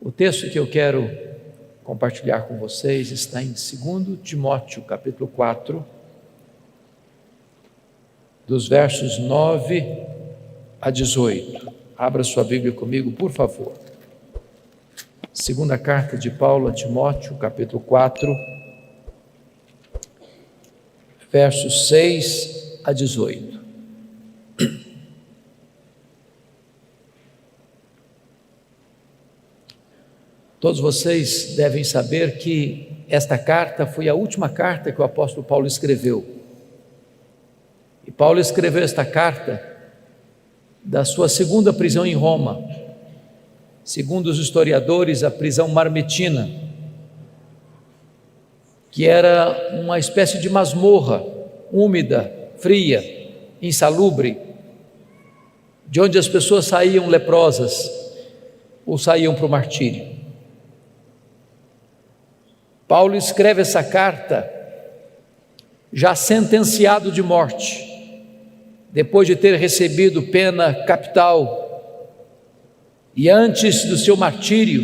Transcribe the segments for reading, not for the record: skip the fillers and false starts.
O texto que eu quero compartilhar com vocês está em 2 Timóteo, capítulo 4, dos versos 9 a 18. Abra sua Bíblia comigo, por favor. Segunda carta de Paulo a Timóteo, capítulo 4, versos 6 a 18. Todos vocês devem saber que esta carta foi a última carta que o apóstolo Paulo escreveu. E Paulo escreveu esta carta da sua segunda prisão em Roma. Segundo os historiadores, a prisão marmetina, que era uma espécie de masmorra, úmida, fria, insalubre, de onde as pessoas saíam leprosas ou saíam para o martírio. Paulo escreve essa carta já sentenciado de morte, depois de ter recebido pena capital, e antes do seu martírio,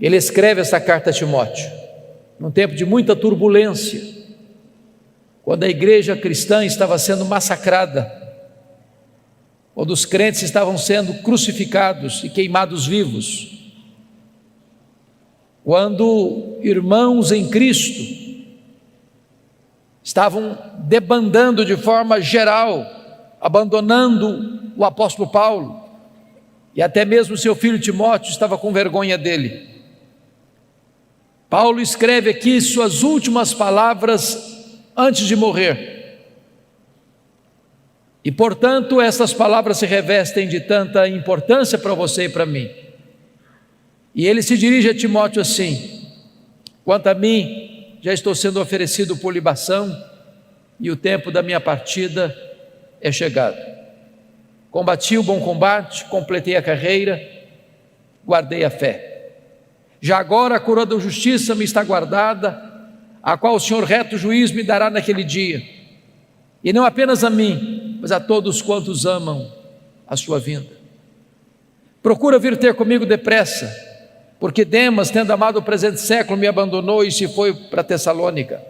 ele escreve essa carta a Timóteo, num tempo de muita turbulência, quando a igreja cristã estava sendo massacrada, quando os crentes estavam sendo crucificados e queimados vivos, quando irmãos em Cristo estavam debandando de forma geral, abandonando o apóstolo Paulo, e até mesmo seu filho Timóteo estava com vergonha dele. Paulo escreve aqui suas últimas palavras antes de morrer, e portanto essas palavras se revestem de tanta importância para você e para mim. E ele se dirige a Timóteo assim: quanto a mim, já estou sendo oferecido por libação, e o tempo da minha partida é chegado. Combati o bom combate, completei a carreira, guardei a fé. Já agora a coroa da justiça me está guardada, a qual o Senhor reto juiz me dará naquele dia, e não apenas a mim, mas a todos quantos amam a sua vinda. Procura vir ter comigo depressa, porque Demas, tendo amado o presente século, me abandonou e se foi para Tessalônica.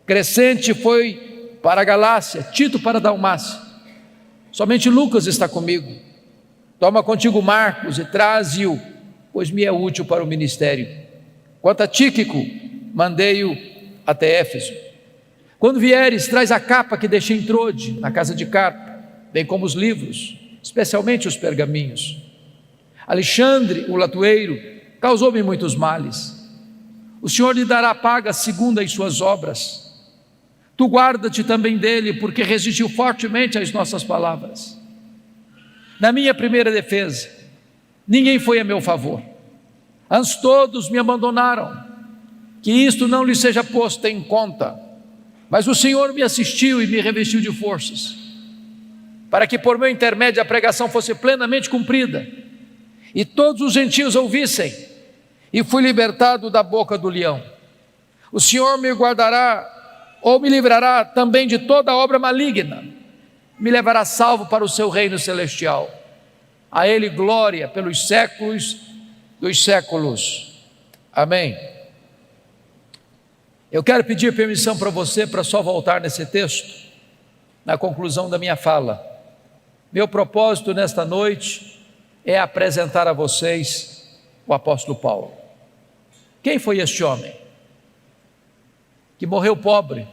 Crescente foi para a Galácia, Tito para a Dalmácia. Somente Lucas está comigo. Toma contigo Marcos e traze-o, pois me é útil para o ministério. Quanto a Tíquico, mandei-o até Éfeso. Quando vieres, traz a capa que deixei em Trode, na casa de Carpo, bem como os livros, especialmente os pergaminhos. Alexandre, o latoeiro, causou-me muitos males. O Senhor lhe dará paga segundo as suas obras. Tu guarda-te também dele, porque resistiu fortemente às nossas palavras. Na minha primeira defesa, ninguém foi a meu favor. Antes todos me abandonaram. Que isto não lhe seja posto em conta. Mas o Senhor me assistiu e me revestiu de forças, para que por meu intermédio a pregação fosse plenamente cumprida, e todos os gentios ouvissem, e fui libertado da boca do leão. O Senhor me guardará, ou me livrará também de toda obra maligna, me levará salvo para o seu reino celestial. A Ele glória pelos séculos dos séculos. Amém. Eu quero pedir permissão para você para só voltar nesse texto, na conclusão da minha fala. Meu propósito nesta noite é apresentar a vocês o apóstolo Paulo. Quem foi este homem que morreu pobre,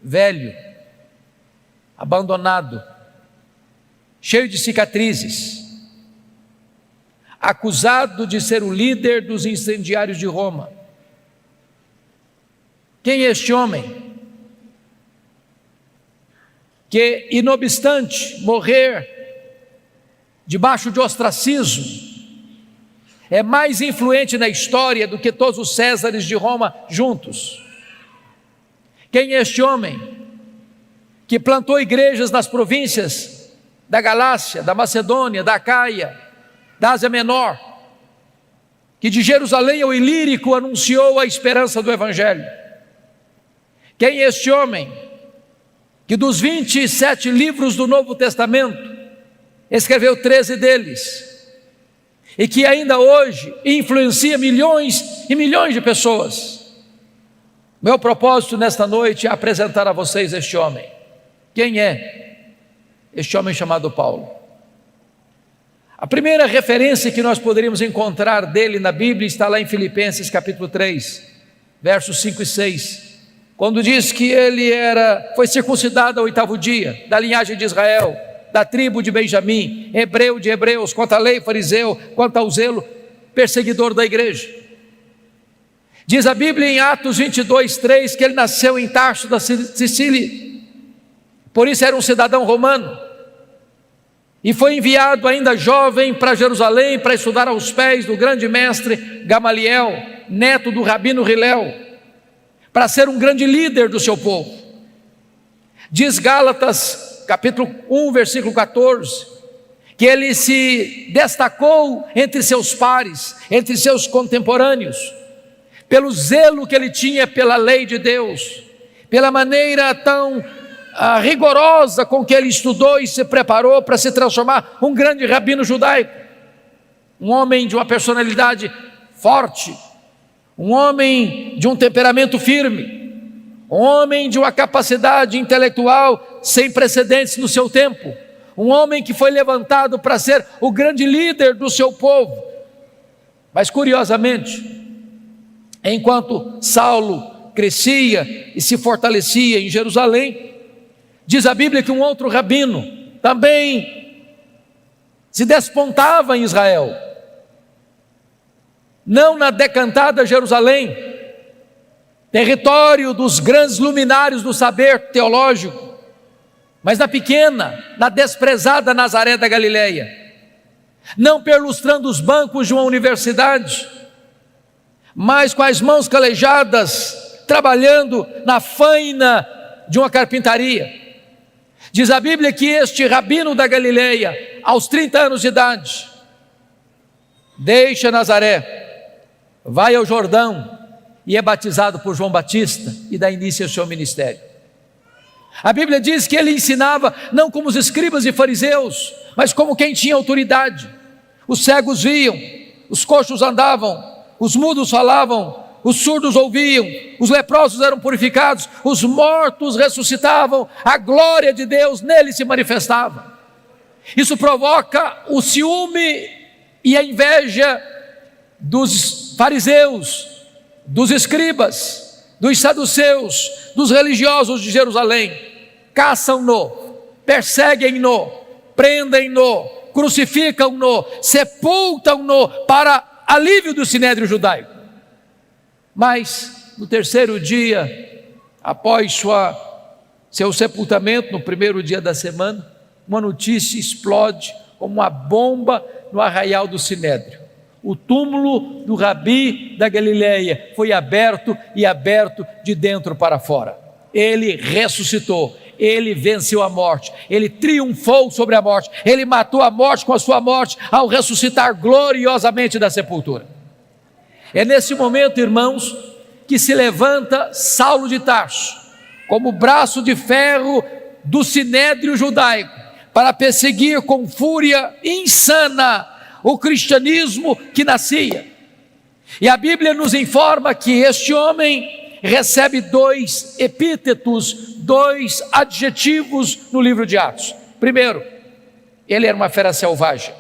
velho, abandonado, cheio de cicatrizes, acusado de ser o líder dos incendiários de Roma? Quem é este homem que, inobstante morrer debaixo de ostracismo, é mais influente na história do que todos os Césares de Roma juntos? Quem é este homem que plantou igrejas nas províncias da Galácia, da Macedônia, da Acaia, da Ásia Menor, que de Jerusalém ao Ilírico anunciou a esperança do Evangelho? Quem é este homem que dos 27 livros do Novo Testamento escreveu 13 deles, e que ainda hoje influencia milhões e milhões de pessoas. Meu propósito nesta noite é apresentar a vocês este homem. Quem é este homem chamado Paulo? A primeira referência que nós poderíamos encontrar dele na Bíblia está lá em Filipenses capítulo 3, versos 5 e 6, quando diz que ele foi circuncidado ao 8º dia, da linhagem de Israel, da tribo de Benjamim, hebreu de hebreus, quanto à lei fariseu, quanto ao zelo perseguidor da igreja. Diz a Bíblia em Atos 22, 3, que ele nasceu em Tarso da Sicília, por isso era um cidadão romano, e foi enviado ainda jovem para Jerusalém para estudar aos pés do grande mestre Gamaliel, neto do rabino Hilel, para ser um grande líder do seu povo. Diz Gálatas capítulo 1, versículo 14, que ele se destacou entre seus pares, entre seus contemporâneos, pelo zelo que ele tinha pela lei de Deus, pela maneira tão rigorosa com que ele estudou e se preparou para se transformar um grande rabino judaico, um homem de uma personalidade forte, um homem de um temperamento firme, um homem de uma capacidade intelectual sem precedentes no seu tempo, um homem que foi levantado para ser o grande líder do seu povo. Mas curiosamente, enquanto Saulo crescia e se fortalecia em Jerusalém, diz a Bíblia que um outro rabino também se despontava em Israel, não na decantada Jerusalém, território dos grandes luminários do saber teológico, mas na pequena, na desprezada Nazaré da Galileia, não perlustrando os bancos de uma universidade, mas com as mãos calejadas, trabalhando na faina de uma carpintaria. Diz a Bíblia que este rabino da Galileia, aos 30 anos de idade, deixa Nazaré, vai ao Jordão e é batizado por João Batista e dá início ao seu ministério. A Bíblia diz que ele ensinava não como os escribas e fariseus, mas como quem tinha autoridade. Os cegos viam, os coxos andavam, os mudos falavam, os surdos ouviam, os leprosos eram purificados, os mortos ressuscitavam, a glória de Deus nele se manifestava. Isso provoca o ciúme e a inveja dos fariseus, dos escribas, dos saduceus, dos religiosos de Jerusalém. Caçam-no, perseguem-no, prendem-no, crucificam-no, sepultam-no para alívio do sinédrio judaico. Mas no terceiro dia, após seu sepultamento, no primeiro dia da semana, uma notícia explode como uma bomba no arraial do sinédrio. O túmulo do Rabi da Galileia foi aberto e aberto de dentro para fora. Ele ressuscitou, ele venceu a morte, ele triunfou sobre a morte, ele matou a morte com a sua morte ao ressuscitar gloriosamente da sepultura. É nesse momento, irmãos, que se levanta Saulo de Tarso, como braço de ferro do sinédrio judaico, para perseguir com fúria insana o cristianismo que nascia. E a Bíblia nos informa que este homem recebe 2 epítetos, 2 adjetivos no livro de Atos. Primeiro, ele era uma fera selvagem.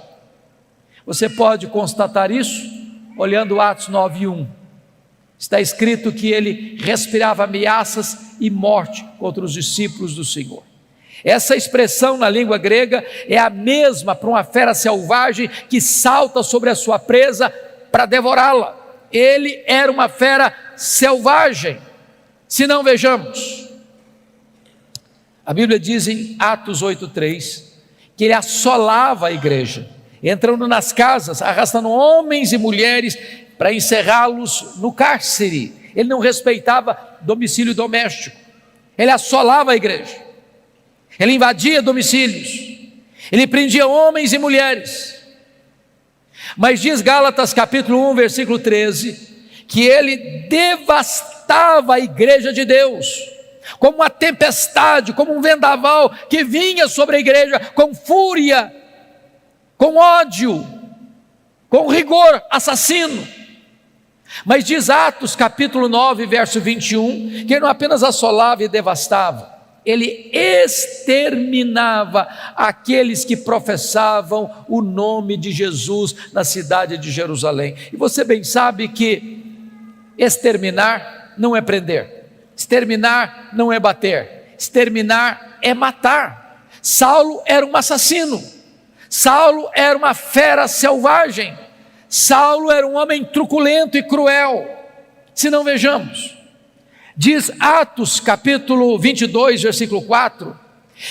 Você pode constatar isso olhando Atos 9:1, está escrito que ele respirava ameaças e morte contra os discípulos do Senhor. Essa expressão na língua grega é a mesma para uma fera selvagem que salta sobre a sua presa para devorá-la. Ele era uma fera selvagem. Se não, vejamos, a Bíblia diz em Atos 8:3 que ele assolava a igreja, entrando nas casas, arrastando homens e mulheres para encerrá-los no cárcere. Ele não respeitava domicílio doméstico, ele assolava a igreja, ele invadia domicílios, ele prendia homens e mulheres. Mas diz Gálatas capítulo 1, versículo 13, que ele devastava a igreja de Deus, como uma tempestade, como um vendaval que vinha sobre a igreja com fúria, com ódio, com rigor, assassino. Mas diz Atos capítulo 9, verso 21, que ele não apenas assolava e devastava, ele exterminava aqueles que professavam o nome de Jesus na cidade de Jerusalém. E você bem sabe que exterminar não é prender, exterminar não é bater, exterminar é matar. Saulo era um assassino, Saulo era uma fera selvagem, Saulo era um homem truculento e cruel. Se não, vejamos, diz Atos capítulo 22, versículo 4,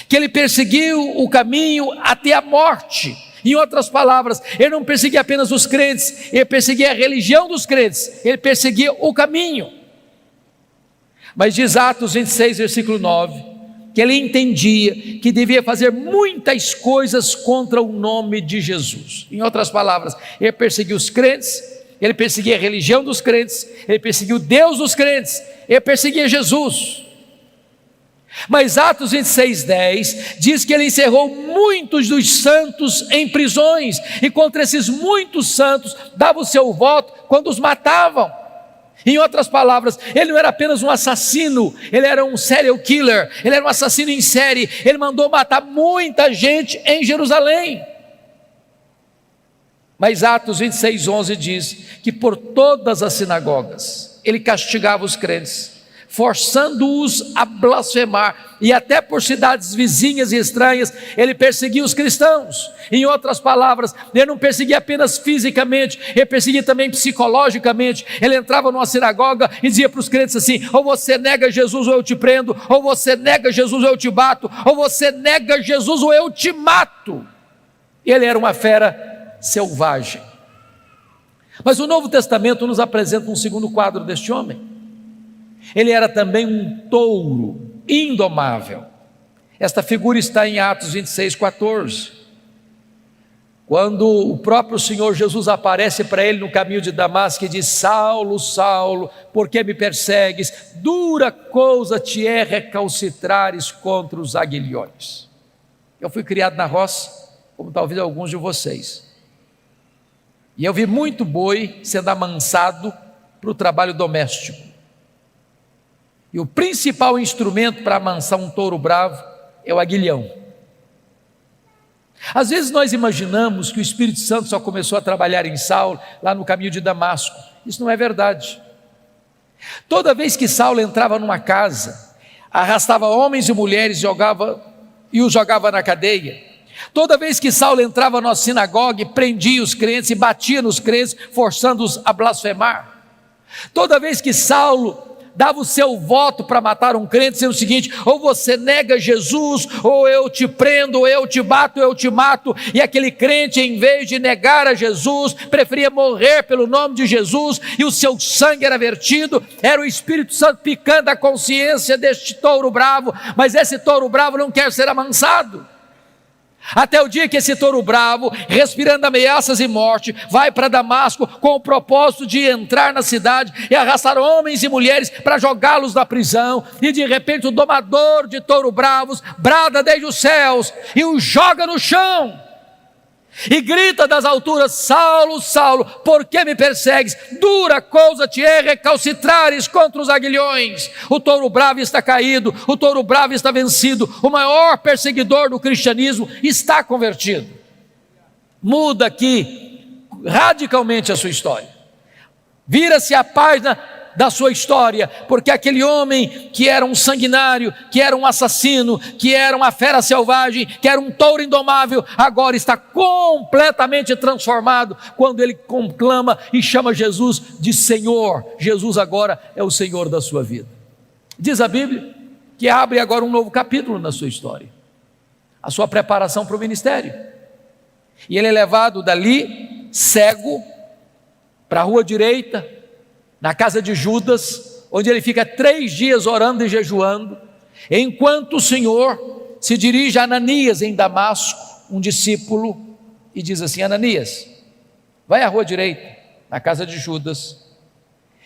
que ele perseguiu o caminho até a morte. Em outras palavras, ele não perseguia apenas os crentes, ele perseguia a religião dos crentes, ele perseguia o caminho. Mas diz Atos 26, versículo 9, que ele entendia que devia fazer muitas coisas contra o nome de Jesus. Em outras palavras, ele perseguiu os crentes, ele perseguia a religião dos crentes, ele perseguiu Deus dos crentes, ele perseguia Jesus. Mas Atos 26, 10 diz que ele encerrou muitos dos santos em prisões, e contra esses muitos santos dava o seu voto quando os matavam. Em outras palavras, ele não era apenas um assassino, ele era um serial killer, ele era um assassino em série, ele mandou matar muita gente em Jerusalém. Mas Atos 26, 11 diz que por todas as sinagogas ele castigava os crentes, forçando-os a blasfemar, e até por cidades vizinhas e estranhas ele perseguia os cristãos. Em outras palavras, ele não perseguia apenas fisicamente, ele perseguia também psicologicamente. Ele entrava numa sinagoga e dizia para os crentes assim: ou você nega Jesus ou eu te prendo, ou você nega Jesus ou eu te bato, ou você nega Jesus ou eu te mato. Ele era uma fera selvagem. Mas o Novo Testamento nos apresenta um segundo quadro deste homem. Ele era também um touro indomável. Esta figura está em Atos 26, 14. Quando o próprio Senhor Jesus aparece para ele no caminho de Damasco e diz: Saulo, Saulo, por que me persegues? Dura coisa te é recalcitrares contra os aguilhões. Eu fui criado na roça, como talvez alguns de vocês, e eu vi muito boi sendo amansado para o trabalho doméstico. E o principal instrumento para amansar um touro bravo é o aguilhão. Às vezes nós imaginamos que o Espírito Santo só começou a trabalhar em Saulo lá no caminho de Damasco. Isso não é verdade. Toda vez que Saulo entrava numa casa, arrastava homens e mulheres e os jogava na cadeia. Toda vez que Saulo entrava na sinagoga, prendia os crentes e batia nos crentes, forçando-os a blasfemar. Toda vez que Saulo dava o seu voto para matar um crente, dizendo o seguinte: ou você nega Jesus, ou eu te prendo, ou eu te bato, ou eu te mato. E aquele crente, em vez de negar a Jesus, preferia morrer pelo nome de Jesus, e o seu sangue era vertido. Era o Espírito Santo picando a consciência deste touro bravo, mas esse touro bravo não quer ser amansado. Até o dia que esse touro bravo, respirando ameaças e morte, vai para Damasco com o propósito de entrar na cidade e arrastar homens e mulheres para jogá-los na prisão. E de repente o domador de touro bravos brada desde os céus e o joga no chão e grita das alturas: Saulo, Saulo, por que me persegues? Dura coisa te é recalcitrares contra os aguilhões. O touro bravo está caído, o touro bravo está vencido, o maior perseguidor do cristianismo está convertido. Muda aqui radicalmente a sua história, vira-se a página da sua história, porque aquele homem que era um sanguinário, que era um assassino, que era uma fera selvagem, que era um touro indomável, agora está completamente transformado quando ele conclama e chama Jesus de Senhor. Jesus agora é o Senhor da sua vida. Diz a Bíblia que abre agora um novo capítulo na sua história, a sua preparação para o ministério. E ele é levado dali cego para a rua direita, na casa de Judas, onde ele fica 3 dias orando e jejuando, enquanto o Senhor se dirige a Ananias em Damasco, um discípulo, e diz assim: Ananias, vai à rua direita, na casa de Judas,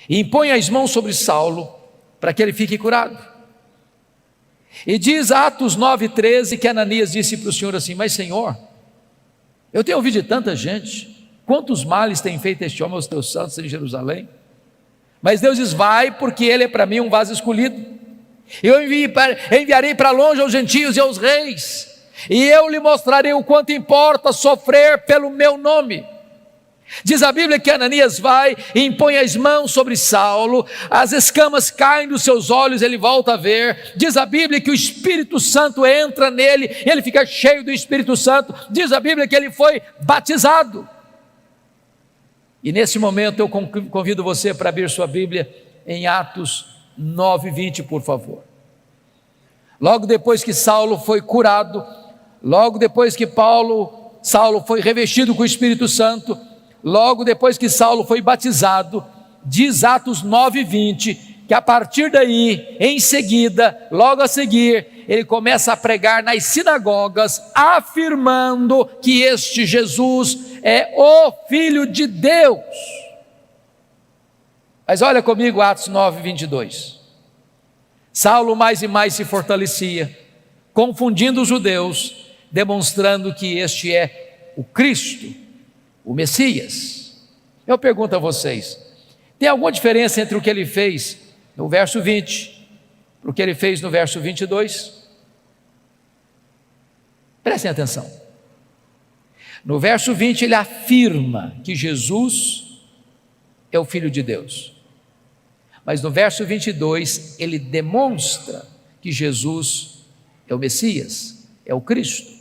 e impõe as mãos sobre Saulo, para que ele fique curado. E diz Atos 9,13 que Ananias disse para o Senhor assim: mas Senhor, eu tenho ouvido de tanta gente quantos males tem feito este homem aos teus santos em Jerusalém? Mas Deus diz: vai, porque ele é para mim um vaso escolhido. Eu enviarei para longe aos gentios e aos reis, e eu lhe mostrarei o quanto importa sofrer pelo meu nome. Diz a Bíblia que Ananias vai e impõe as mãos sobre Saulo, as escamas caem dos seus olhos, ele volta a ver. Diz a Bíblia que o Espírito Santo entra nele, ele fica cheio do Espírito Santo. Diz a Bíblia que ele foi batizado. E nesse momento eu convido você para abrir sua Bíblia em Atos 9:20, por favor. Logo depois que Saulo foi curado, logo depois que Saulo foi revestido com o Espírito Santo, logo depois que Saulo foi batizado, diz Atos 9:20, que a partir daí, em seguida, logo a seguir, ele começa a pregar nas sinagogas, afirmando que este Jesus é o Filho de Deus. Mas olha comigo Atos 9:22. Saulo mais e mais se fortalecia, confundindo os judeus, demonstrando que este é o Cristo, o Messias. Eu pergunto a vocês, tem alguma diferença entre o que ele fez no verso 20 para o que ele fez no verso 22? Prestem atenção. No verso 20 ele afirma que Jesus é o Filho de Deus, mas no verso 22 ele demonstra que Jesus é o Messias, é o Cristo.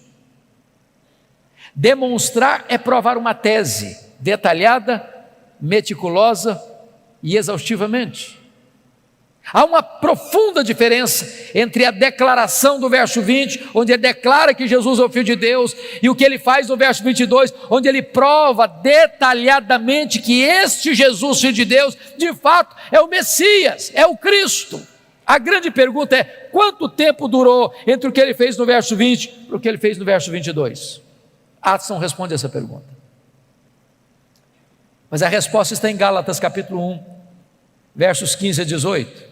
Demonstrar é provar uma tese detalhada, meticulosa e exaustivamente. Há uma profunda diferença entre a declaração do verso 20, onde ele declara que Jesus é o Filho de Deus, e o que ele faz no verso 22, onde ele prova detalhadamente que este Jesus, Filho de Deus, de fato é o Messias, é o Cristo. A grande pergunta é: quanto tempo durou entre o que ele fez no verso 20 e o que ele fez no verso 22? Atos não responde essa pergunta, mas a resposta está em Gálatas capítulo 1, versos 15 a 18.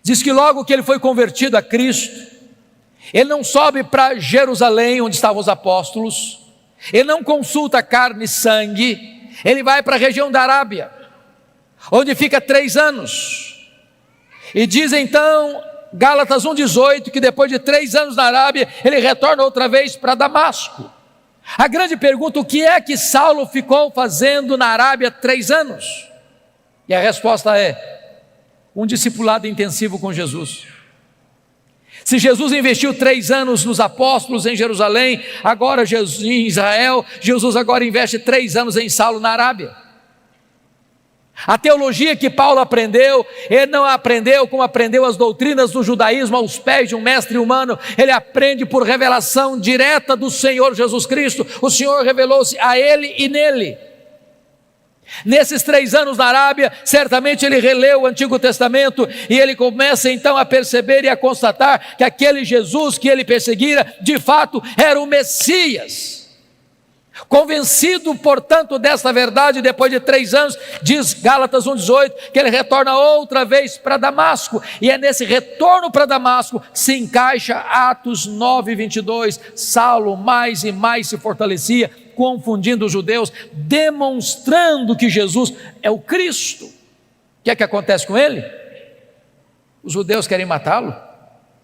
Diz que logo que ele foi convertido a Cristo, ele não sobe para Jerusalém, onde estavam os apóstolos, ele não consulta carne e sangue, ele vai para a região da Arábia, onde fica 3 anos, e diz então Gálatas 1,18, que depois de 3 anos na Arábia, ele retorna outra vez para Damasco. A grande pergunta: o que é que Saulo ficou fazendo na Arábia 3 anos? E a resposta é: um discipulado intensivo com Jesus. Se Jesus investiu 3 anos nos apóstolos em Jerusalém, agora Jesus em Israel, Jesus agora investe 3 anos em Saulo na Arábia. A teologia que Paulo aprendeu, ele não aprendeu como aprendeu as doutrinas do judaísmo aos pés de um mestre humano, ele aprende por revelação direta do Senhor Jesus Cristo. O Senhor revelou-se a ele e nele. Nesses 3 anos na Arábia, certamente ele releu o Antigo Testamento e ele começa então a perceber e a constatar que aquele Jesus que ele perseguira, de fato era o Messias. Convencido, portanto, dessa verdade, depois de 3 anos, diz Gálatas 1,18, que ele retorna outra vez para Damasco, e é nesse retorno para Damasco que se encaixa Atos 9:22. Saulo mais e mais se fortalecia, confundindo os judeus, demonstrando que Jesus é o Cristo. O que é que acontece com ele? Os judeus querem matá-lo,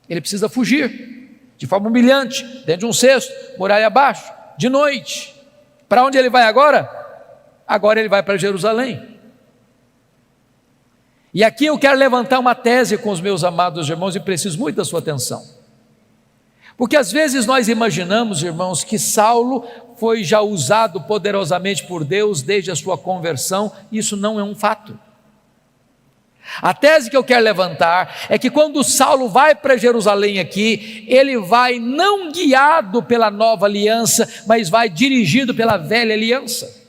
ele precisa fugir, de forma humilhante, dentro de um cesto, muralha abaixo, de noite. Para onde ele vai agora? Agora ele vai para Jerusalém. E aqui eu quero levantar uma tese com os meus amados irmãos e preciso muito da sua atenção. Porque às vezes nós imaginamos, irmãos, que Saulo foi já usado poderosamente por Deus desde a sua conversão. Isso não é um fato. A tese que eu quero levantar é que quando Saulo vai para Jerusalém aqui, ele vai não guiado pela nova aliança, mas vai dirigido pela velha aliança.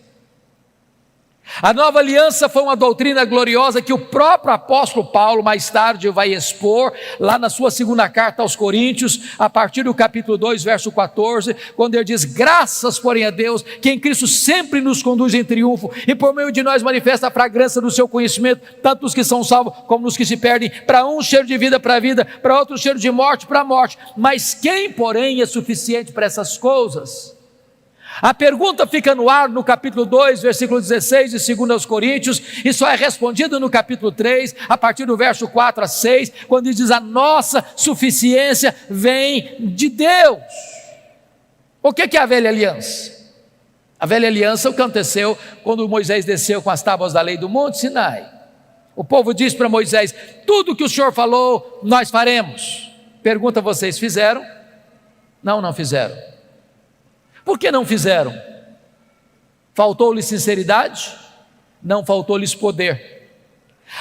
A nova aliança foi uma doutrina gloriosa que o próprio apóstolo Paulo mais tarde vai expor lá na sua 2ª carta aos Coríntios, a partir do capítulo 2, verso 14, quando ele diz: graças porém a Deus, que em Cristo sempre nos conduz em triunfo, e por meio de nós manifesta a fragrância do seu conhecimento, tanto dos que são salvos como dos que se perdem. Para um cheiro de vida para a vida, para outro cheiro de morte para a morte. Mas quem porém é suficiente para essas coisas? A pergunta fica no ar no capítulo 2, versículo 16 de 2 Coríntios, e só é respondida no capítulo 3, a partir do verso 4 a 6, quando diz: a nossa suficiência vem de Deus. O que é a velha aliança? A velha aliança é o que aconteceu quando Moisés desceu com as tábuas da lei do Monte Sinai. O povo disse para Moisés: tudo que o Senhor falou, nós faremos. Pergunta: vocês fizeram? Não, não fizeram. Por que não fizeram? Faltou-lhes sinceridade? Não, faltou-lhes poder.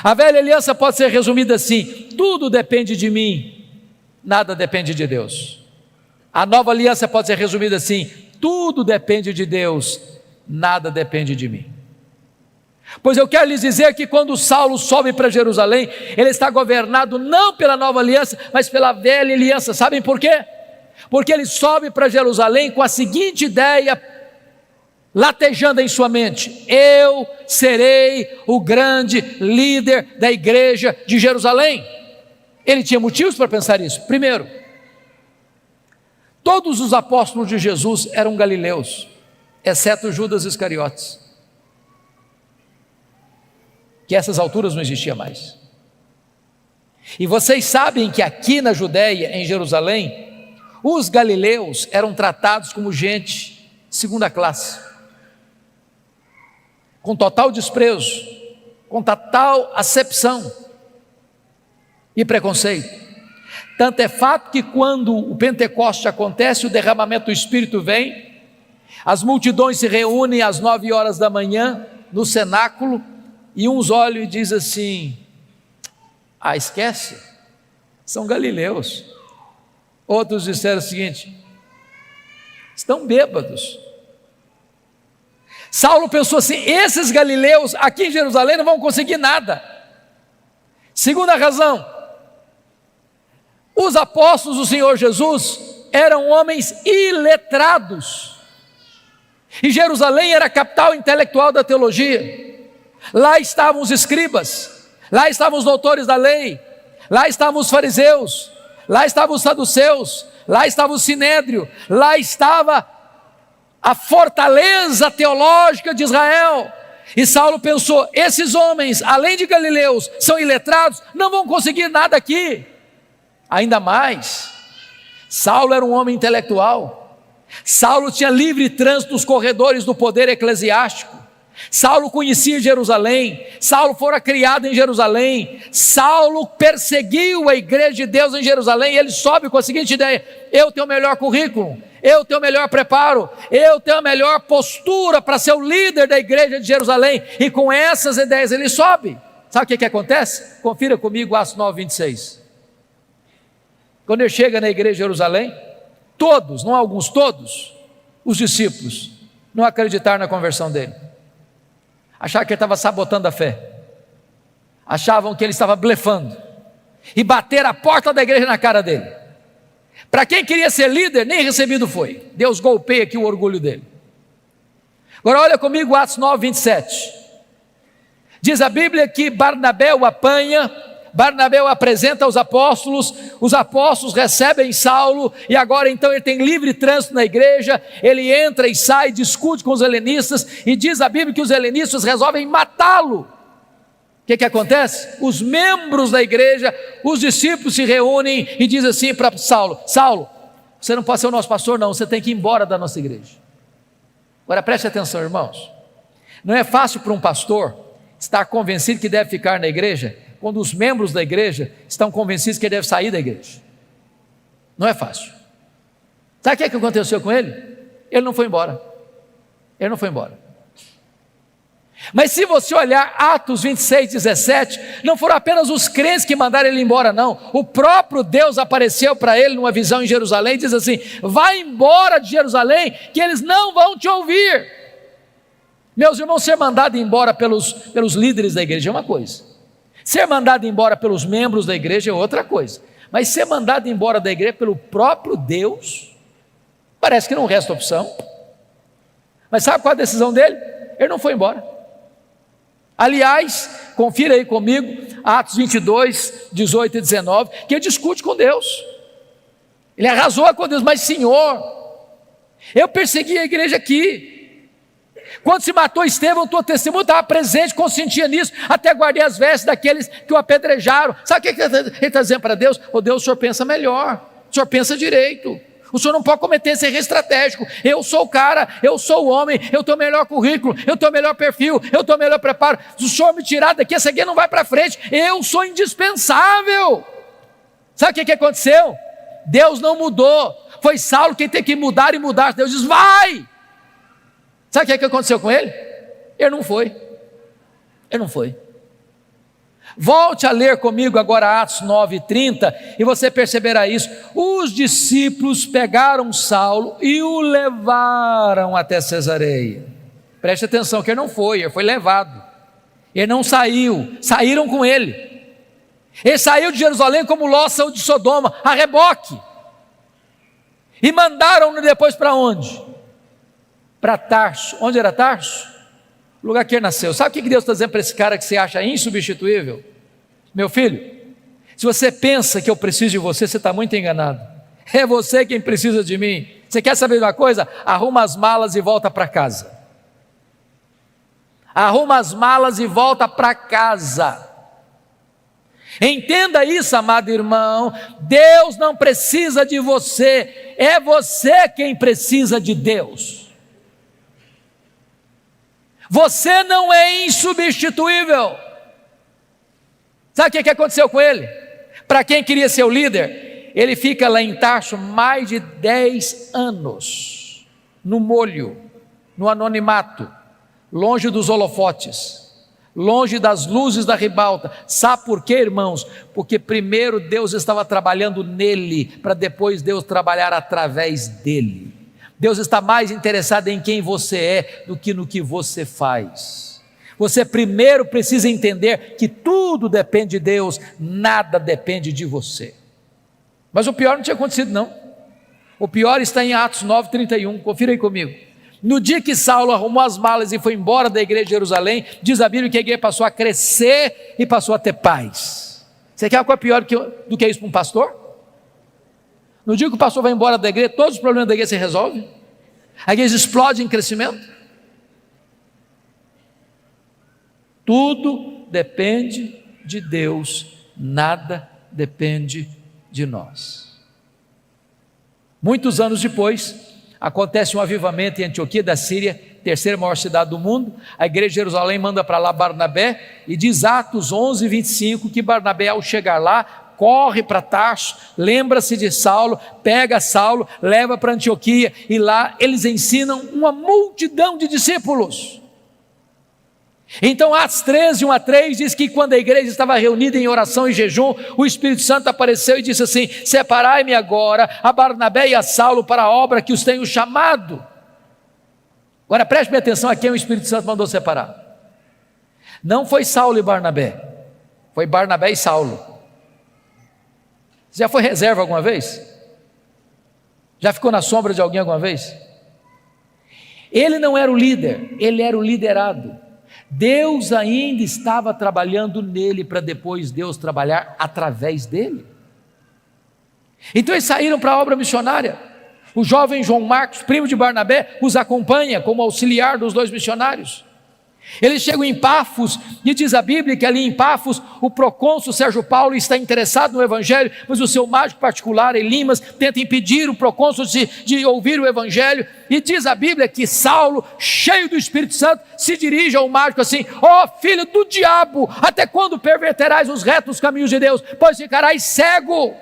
A velha aliança pode ser resumida assim: tudo depende de mim, nada depende de Deus. A nova aliança pode ser resumida assim: tudo depende de Deus, nada depende de mim. Pois eu quero lhes dizer que quando Saulo sobe para Jerusalém, ele está governado não pela nova aliança, mas pela velha aliança. Sabem por quê? Porque ele sobe para Jerusalém com a seguinte ideia latejando em sua mente: eu serei o grande líder da igreja de Jerusalém. Ele tinha motivos para pensar isso. Primeiro, todos os apóstolos de Jesus eram galileus, exceto Judas Iscariotes, que a essas alturas não existia mais. E vocês sabem que aqui na Judéia, em Jerusalém, os galileus eram tratados como gente de segunda classe, com total desprezo, com total acepção e preconceito. Tanto é fato que quando o Pentecoste acontece, o derramamento do Espírito vem, as multidões se reúnem às 9 horas da manhã no cenáculo, e uns olham e dizem assim: ah, esquece, são galileus. Outros disseram o seguinte: estão bêbados. Saulo pensou assim: esses galileus aqui em Jerusalém não vão conseguir nada. Segunda razão: os apóstolos do Senhor Jesus eram homens iletrados, e Jerusalém era a capital intelectual da teologia. Lá estavam os escribas, lá estavam os doutores da lei, lá estavam os fariseus, lá estavam os saduceus, lá estava o sinédrio, lá estava a fortaleza teológica de Israel. E Saulo pensou: esses homens, além de galileus, são iletrados, não vão conseguir nada aqui. Ainda mais, Saulo era um homem intelectual. Saulo tinha livre trânsito nos corredores do poder eclesiástico. Saulo conhecia Jerusalém, Saulo fora criado em Jerusalém, Saulo perseguiu a igreja de Deus em Jerusalém, e ele sobe com a seguinte ideia: eu tenho o melhor currículo, eu tenho o melhor preparo, eu tenho a melhor postura para ser o líder da igreja de Jerusalém, e com essas ideias ele sobe. Sabe o que acontece? Confira comigo Atos 9:26. Quando ele chega na igreja de Jerusalém, todos, não alguns, todos, os discípulos não acreditaram na conversão dele. Achavam que ele estava sabotando a fé, achavam que ele estava blefando, e bateram a porta da igreja na cara dele. Para quem queria ser líder, nem recebido foi. Deus golpeia aqui o orgulho dele. Agora olha comigo Atos 9:27. Diz a Bíblia que Barnabé o apanha, Barnabé o apresenta aos apóstolos, os apóstolos recebem Saulo, e agora então ele tem livre trânsito na igreja, ele entra e sai, discute com os helenistas, e diz a Bíblia que os helenistas resolvem matá-lo. O que acontece? Os membros da igreja, os discípulos se reúnem e dizem assim para Saulo: Saulo, você não pode ser o nosso pastor não, você tem que ir embora da nossa igreja. Agora preste atenção, irmãos, não é fácil para um pastor estar convencido que deve ficar na igreja, quando os membros da igreja estão convencidos que ele deve sair da igreja. Não é fácil. Sabe o que aconteceu com ele? Ele não foi embora. Ele não foi embora. Mas se você olhar Atos 26:17, não foram apenas os crentes que mandaram ele embora, não. O próprio Deus apareceu para ele numa visão em Jerusalém e diz assim: vai embora de Jerusalém, que eles não vão te ouvir. Meus irmãos, ser mandado embora pelos líderes da igreja é uma coisa, ser mandado embora pelos membros da igreja é outra coisa, mas ser mandado embora da igreja pelo próprio Deus, parece que não resta opção. Mas sabe qual a decisão dele? Ele não foi embora. Aliás, confira aí comigo Atos 22:18 e 19, que ele discute com Deus. Ele arrasou com Deus: mas Senhor, Eu persegui a igreja aqui. Quando se matou Estevão, tua testemunha estava presente, consentia nisso, até guardei as vestes daqueles que o apedrejaram. Sabe o que ele está dizendo para Deus? Ô Deus, o Senhor pensa melhor, o Senhor pensa direito. O senhor não pode cometer esse erro estratégico. Eu sou o cara, eu sou o homem, eu tenho o melhor currículo, eu tenho o melhor perfil, eu tenho o melhor preparo. Se o senhor me tirar daqui, essa aqui não vai para frente. Eu sou indispensável. Sabe o que aconteceu? Deus não mudou. Foi Saulo quem tem que mudar e mudar. Deus diz, vai! Sabe o que aconteceu com ele? Ele não foi. Ele não foi. Volte a ler comigo agora Atos 9:30 e você perceberá isso. Os discípulos pegaram Saulo e o levaram até Cesareia. Preste atenção que ele não foi, ele foi levado. Ele não saiu, saíram com ele. Ele saiu de Jerusalém como Ló saiu de Sodoma, a reboque. E mandaram-no depois para onde? Para Tarso. Onde era Tarso? O lugar que ele nasceu. Sabe o que Deus está dizendo para esse cara que você acha insubstituível? Meu filho, se você pensa que eu preciso de você, você está muito enganado. É você quem precisa de mim. Você quer saber de uma coisa? Arruma as malas e volta para casa. Arruma as malas e volta para casa. Entenda isso, amado irmão. Deus não precisa de você, é você quem precisa de Deus. Você não é insubstituível. Sabe o que aconteceu com ele? Para quem queria ser o líder, ele fica lá em Tarso mais de 10 anos, no molho, no anonimato, longe dos holofotes, longe das luzes da ribalta. Sabe por quê, irmãos? Porque primeiro Deus estava trabalhando nele, para depois Deus trabalhar através dele. Deus está mais interessado em quem você é do que no que você faz. Você primeiro precisa entender que tudo depende de Deus, nada depende de você. Mas o pior não tinha acontecido não. O pior está em Atos 9:31, confira aí comigo. No dia que Saulo arrumou as malas e foi embora da igreja de Jerusalém, diz a Bíblia que a igreja passou a crescer e passou a ter paz. Você quer uma coisa pior do que isso para um pastor? No dia que o pastor vai embora da igreja, todos os problemas da igreja se resolvem. A igreja explode em crescimento. Tudo depende de Deus, nada depende de nós. Muitos anos depois, acontece um avivamento em Antioquia da Síria, terceira maior cidade do mundo. A igreja de Jerusalém manda para lá Barnabé, e diz Atos 11:25 que Barnabé, ao chegar lá, corre para Tarso, lembra-se de Saulo, pega Saulo, leva para Antioquia, e lá eles ensinam uma multidão de discípulos. Então Atos 13:1-3 diz que quando a igreja estava reunida em oração e jejum, o Espírito Santo apareceu e disse assim: separai-me agora a Barnabé e a Saulo para a obra que os tenho chamado. Agora preste bem atenção a quem o Espírito Santo mandou separar. Não foi Saulo e Barnabé, foi Barnabé e Saulo. Você já foi reserva alguma vez? Já ficou na sombra de alguém alguma vez? Ele não era o líder, ele era o liderado. Deus ainda estava trabalhando nele para depois Deus trabalhar através dele. Então eles saíram para a obra missionária. O jovem João Marcos, primo de Barnabé, os acompanha como auxiliar dos dois missionários. Eles chegam em Pafos, e diz a Bíblia que ali em Pafos o procônsul Sérgio Paulo está interessado no evangelho, mas o seu mágico particular Elimas tenta impedir o procônsul de ouvir o evangelho, e diz a Bíblia que Saulo, cheio do Espírito Santo, se dirige ao mágico assim: ó filho do diabo, até quando perverterás os retos caminhos de Deus, pois ficarás cego.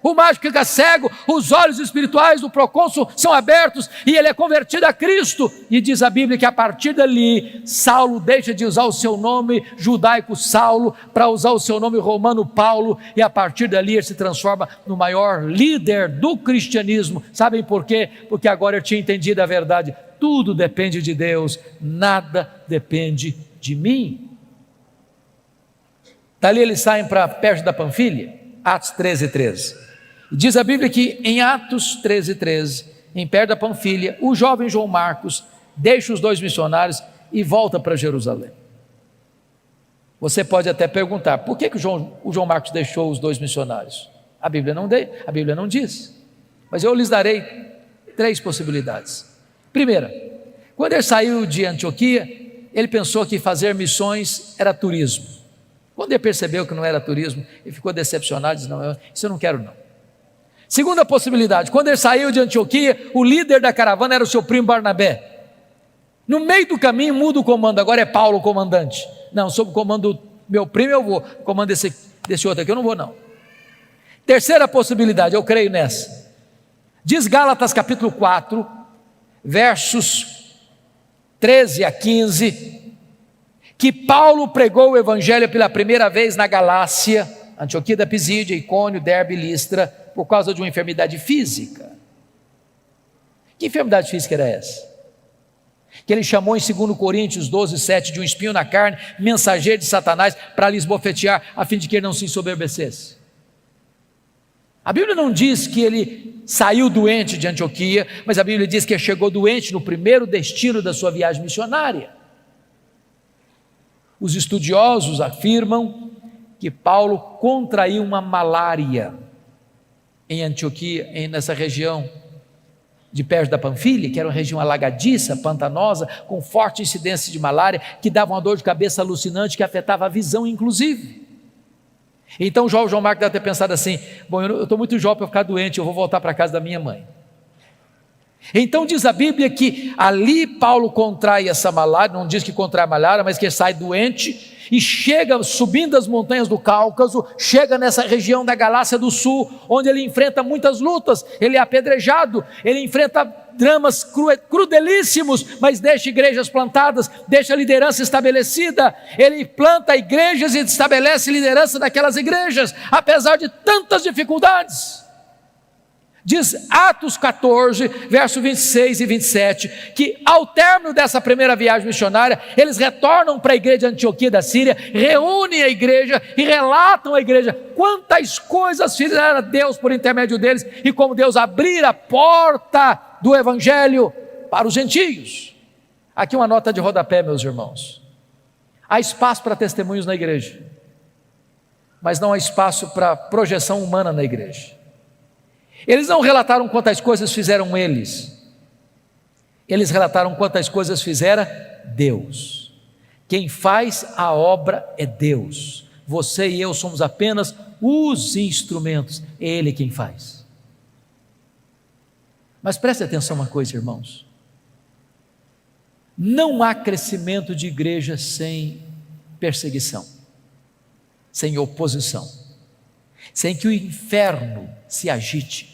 O mágico fica cego, os olhos espirituais do procônsul são abertos e ele é convertido a Cristo. E diz a Bíblia que a partir dali, Saulo deixa de usar o seu nome judaico Saulo para usar o seu nome romano Paulo, e a partir dali ele se transforma no maior líder do cristianismo. Sabem por quê? Porque agora eu tinha entendido a verdade: tudo depende de Deus, nada depende de mim. Dali eles saem para perto da Panfilha, Atos 13:13. Diz a Bíblia que em Atos 13:13, em perto da Panfilha, o jovem João Marcos deixa os dois missionários e volta para Jerusalém. Você pode até perguntar: por que o João Marcos deixou os dois missionários? A Bíblia não diz, mas eu lhes darei 3 possibilidades. Primeira, quando ele saiu de Antioquia, ele pensou que fazer missões era turismo. Quando ele percebeu que não era turismo, ele ficou decepcionado e disse: não, isso eu não quero não. Segunda possibilidade, quando ele saiu de Antioquia, o líder da caravana era o seu primo Barnabé. No meio do caminho muda o comando, agora é Paulo o comandante. Não, sob o comando do meu primo eu vou, o comando desse outro aqui eu não vou não. Terceira possibilidade, eu creio nessa. Diz Gálatas capítulo 4, versos 13 a 15, que Paulo pregou o evangelho pela primeira vez na Galácia, Antioquia da Pisídia, Icônio, Derbe e Listra, por causa de uma enfermidade física. Que enfermidade física era essa? Que ele chamou em 2 Coríntios 12, 7, de um espinho na carne, mensageiro de Satanás, para lhes bofetear, a fim de que ele não se ensoberbecesse. A Bíblia não diz que ele saiu doente de Antioquia, mas a Bíblia diz que ele chegou doente no primeiro destino da sua viagem missionária. Os estudiosos afirmam que Paulo contraiu uma malária em Antioquia, nessa região de perto da Panfilha, que era uma região alagadiça, pantanosa, com forte incidência de malária, que dava uma dor de cabeça alucinante, que afetava a visão inclusive. Então João Marcos deve ter pensado assim: bom, eu estou muito jovem para ficar doente, eu vou voltar para a casa da minha mãe. Então diz a Bíblia que ali Paulo contrai essa malária, não diz que contrai a malária, mas que ele sai doente, e chega subindo as montanhas do Cáucaso, chega nessa região da Galácia do Sul, onde ele enfrenta muitas lutas, ele é apedrejado, ele enfrenta dramas crudelíssimos, mas deixa igrejas plantadas, deixa liderança estabelecida, ele planta igrejas e estabelece liderança daquelas igrejas, apesar de tantas dificuldades. Diz Atos 14, verso 26 e 27, que ao término dessa primeira viagem missionária, eles retornam para a igreja de Antioquia da Síria, reúnem a igreja e relatam à igreja quantas coisas fizeram Deus por intermédio deles, e como Deus abrir a porta do evangelho para os gentios. Aqui uma nota de rodapé, meus irmãos: há espaço para testemunhos na igreja, mas não há espaço para projeção humana na igreja. Eles não relataram quantas coisas fizeram eles relataram quantas coisas fizera Deus. Quem faz a obra é Deus, você e eu somos apenas os instrumentos, é Ele quem faz. Mas preste atenção uma coisa, irmãos: não há crescimento de igreja sem perseguição, sem oposição, sem que o inferno se agite.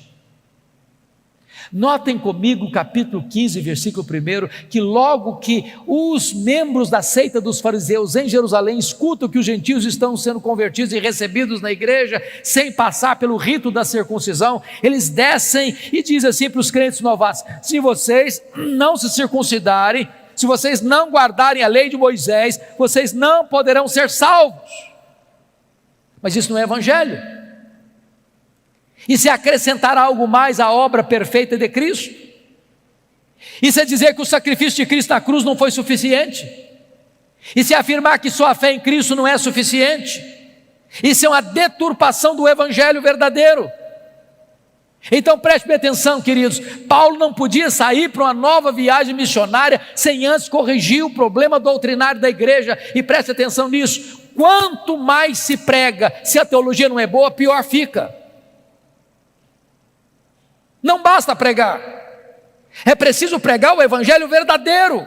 Notem comigo o capítulo 15, versículo 1, que logo que os membros da seita dos fariseus em Jerusalém escutam que os gentios estão sendo convertidos e recebidos na igreja, sem passar pelo rito da circuncisão, eles descem e dizem assim para os crentes novatos: se vocês não se circuncidarem, se vocês não guardarem a lei de Moisés, vocês não poderão ser salvos. Mas isso não é evangelho. E se acrescentar algo mais à obra perfeita de Cristo? Isso é dizer que o sacrifício de Cristo na cruz não foi suficiente? E se afirmar que só a fé em Cristo não é suficiente? Isso é uma deturpação do evangelho verdadeiro. Então preste bem atenção, queridos: Paulo não podia sair para uma nova viagem missionária sem antes corrigir o problema doutrinário da igreja. E preste atenção nisso: quanto mais se prega, se a teologia não é boa, pior fica. Não basta pregar, é preciso pregar o evangelho verdadeiro.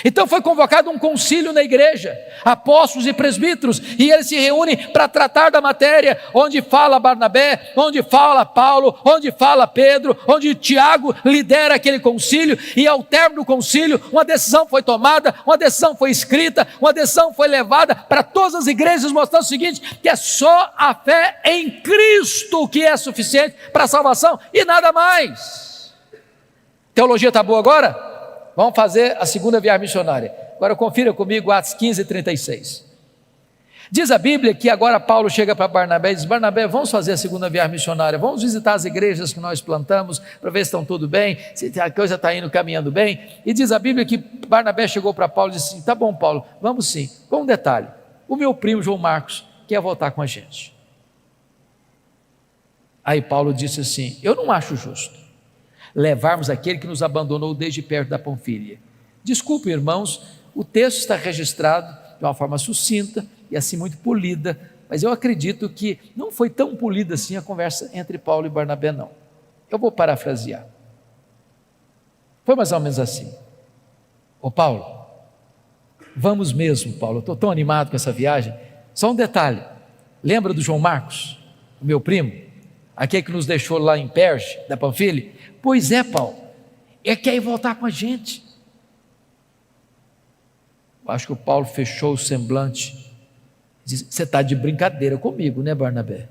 Então foi convocado um concílio na igreja, apóstolos e presbíteros, e eles se reúnem para tratar da matéria, onde fala Barnabé, onde fala Paulo, onde fala Pedro, onde Tiago lidera aquele concílio, e ao término do concílio, uma decisão foi tomada, uma decisão foi escrita, uma decisão foi levada para todas as igrejas, mostrando o seguinte: que é só a fé em Cristo que é suficiente para a salvação, e nada mais. Teologia está boa agora? Vamos fazer a segunda viagem missionária. Agora confira comigo Atos 15, 36. Diz a Bíblia que agora Paulo chega para Barnabé e diz: Barnabé, vamos fazer a segunda viagem missionária, vamos visitar as igrejas que nós plantamos, para ver se estão tudo bem, se a coisa está indo caminhando bem. E diz a Bíblia que Barnabé chegou para Paulo e disse assim: tá bom, Paulo, vamos sim. Com um detalhe: o meu primo João Marcos quer voltar com a gente. Aí Paulo disse assim: eu não acho justo levarmos aquele que nos abandonou desde perto da Panfilha. Desculpe, irmãos, o texto está registrado de uma forma sucinta e assim muito polida, mas eu acredito que não foi tão polida assim a conversa entre Paulo e Barnabé, não. Eu vou parafrasear. Foi mais ou menos assim: ô Paulo, vamos mesmo, Paulo, eu estou tão animado com essa viagem. Só um detalhe, lembra do João Marcos, o meu primo, aquele que nos deixou lá em Perge, da Panfilha? Pois é, Paulo, ele quer ir voltar com a gente. Eu acho que o Paulo fechou o semblante, disse: você está de brincadeira comigo, né, Barnabé?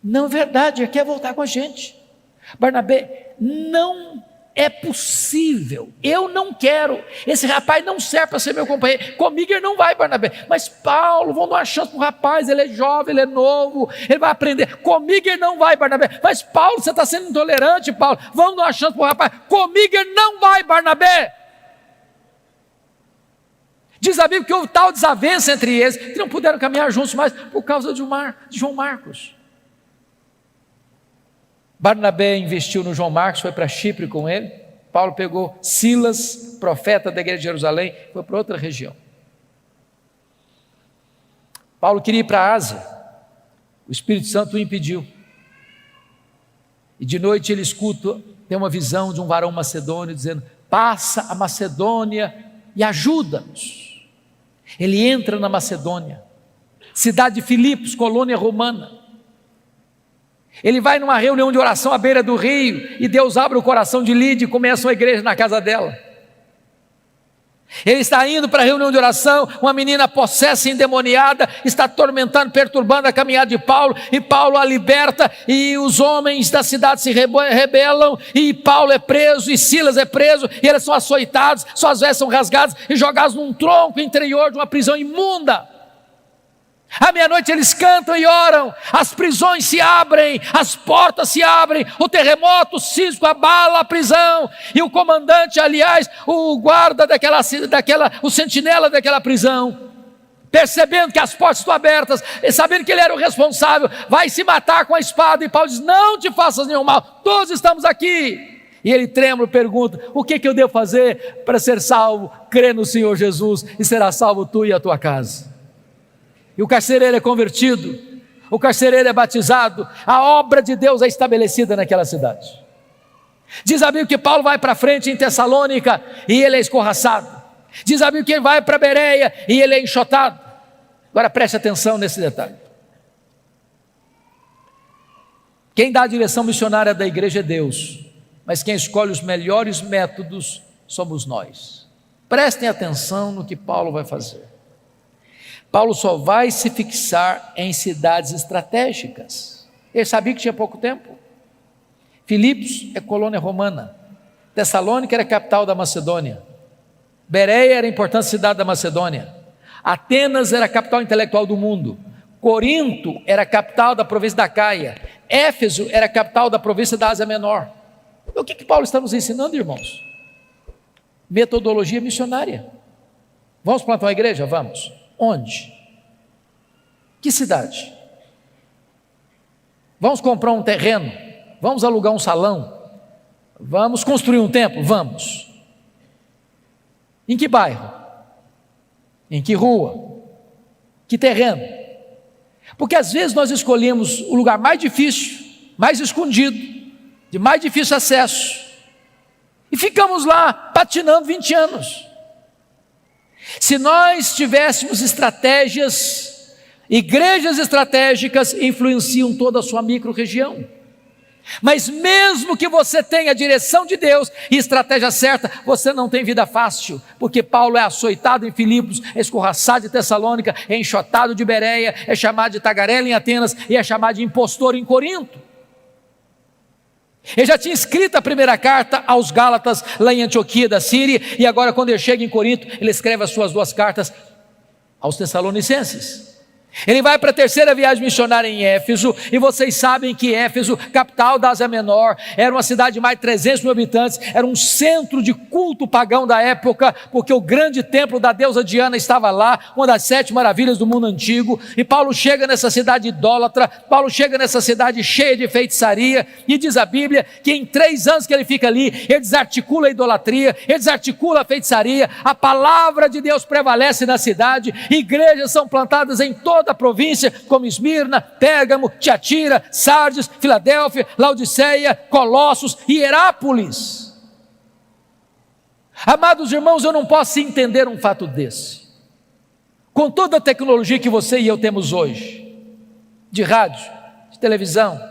Não, é verdade, ele quer voltar com a gente. Barnabé, não é possível, eu não quero, esse rapaz não serve para ser meu companheiro, comigo ele não vai, Barnabé. Mas Paulo, vamos dar uma chance para o rapaz, ele é jovem, ele é novo, ele vai aprender. Comigo ele não vai, Barnabé. Mas Paulo, você está sendo intolerante, Paulo, vamos dar uma chance para o rapaz. Comigo ele não vai, Barnabé. Diz a Bíblia que houve tal desavença entre eles, que não puderam caminhar juntos mais por causa de João Marcos. Barnabé investiu no João Marcos, foi para Chipre com ele. Paulo pegou Silas, profeta da igreja de Jerusalém, foi para outra região. Paulo queria ir para a Ásia, o Espírito Santo o impediu. E de noite ele escuta, tem uma visão de um varão macedônio dizendo: passa a Macedônia e ajuda-nos. Ele entra na Macedônia, cidade de Filipos, colônia romana. Ele vai numa reunião de oração à beira do rio, e Deus abre o coração de Lídia e começa uma igreja na casa dela. Ele está indo para a reunião de oração, uma menina possessa, endemoniada, está atormentando, perturbando a caminhada de Paulo, e Paulo a liberta, e os homens da cidade se rebelam, e Paulo é preso, e Silas é preso, e eles são açoitados, suas vestes são rasgadas, e jogados num tronco interior de uma prisão imunda. À meia-noite eles cantam e oram, as prisões se abrem, as portas se abrem, o terremoto sísmico abala a prisão, e o comandante, aliás, o guarda o sentinela daquela prisão, percebendo que as portas estão abertas, e sabendo que ele era o responsável, vai se matar com a espada, e Paulo diz: não te faças nenhum mal, todos estamos aqui. E ele trêmulo pergunta: o que eu devo fazer para ser salvo? Crê no Senhor Jesus e será salvo tu e a tua casa. E o carcereiro é convertido, o carcereiro é batizado, a obra de Deus é estabelecida naquela cidade. Diz a Bíblia que Paulo vai para frente em Tessalônica e ele é escorraçado. Diz a Bíblia que ele vai para Bereia e ele é enxotado. Agora preste atenção nesse detalhe. Quem dá a direção missionária da igreja é Deus, mas quem escolhe os melhores métodos somos nós. Prestem atenção no que Paulo vai fazer. Paulo só vai se fixar em cidades estratégicas. Ele sabia que tinha pouco tempo. Filipos é colônia romana, Tessalônica era a capital da Macedônia, Bereia era a importante cidade da Macedônia, Atenas era a capital intelectual do mundo, Corinto era a capital da província da Caia, Éfeso era a capital da província da Ásia Menor. O que Paulo está nos ensinando, irmãos? Metodologia missionária. Vamos plantar uma igreja? Vamos. Onde? Que cidade? Vamos comprar um terreno? Vamos alugar um salão? Vamos construir um templo? Vamos. Em que bairro? Em que rua? Que terreno? Porque às vezes nós escolhemos o lugar mais difícil, mais escondido, de mais difícil acesso, e ficamos lá patinando 20 anos. Se nós tivéssemos estratégias, igrejas estratégicas influenciam toda a sua micro-região. Mas mesmo que você tenha a direção de Deus e estratégia certa, você não tem vida fácil, porque Paulo é açoitado em Filipos, é escorraçado em Tessalônica, é enxotado de Bereia, é chamado de tagarela em Atenas e é chamado de impostor em Corinto. Ele já tinha escrito a primeira carta aos Gálatas lá em Antioquia da Síria, e agora quando ele chega em Corinto, ele escreve as suas duas cartas aos Tessalonicenses. Ele vai para a terceira viagem missionária em Éfeso, e vocês sabem que Éfeso, capital da Ásia Menor, era uma cidade de mais de 300 mil habitantes, era um centro de culto pagão da época, porque o grande templo da deusa Diana estava lá, uma das 7 maravilhas do mundo antigo. E Paulo chega nessa cidade idólatra, Paulo chega nessa cidade cheia de feitiçaria, e diz a Bíblia que em 3 anos que ele fica ali, ele desarticula a idolatria, ele desarticula a feitiçaria, a palavra de Deus prevalece na cidade, igrejas são plantadas em toda a província, como Esmirna, Pérgamo, Tiatira, Sardes, Filadélfia, Laodiceia, Colossos e Herápolis. Amados irmãos, eu não posso entender um fato desse. Com toda a tecnologia que você e eu temos hoje, de rádio, de televisão,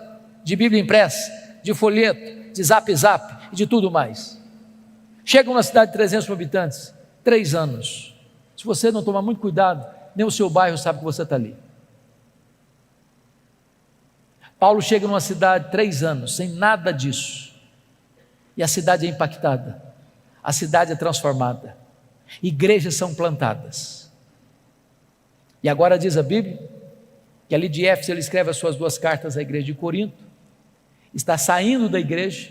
de Bíblia impressa, de folheto, de zap e de tudo mais. Chega uma cidade de 300 mil habitantes, 3 anos. Se você não tomar muito cuidado, nem o seu bairro sabe que você está ali. Paulo chega numa cidade 3 anos, sem nada disso, e a cidade é impactada, a cidade é transformada, igrejas são plantadas. E agora diz a Bíblia que ali de Éfeso ele escreve as suas 2 cartas à igreja de Corinto, está saindo da igreja,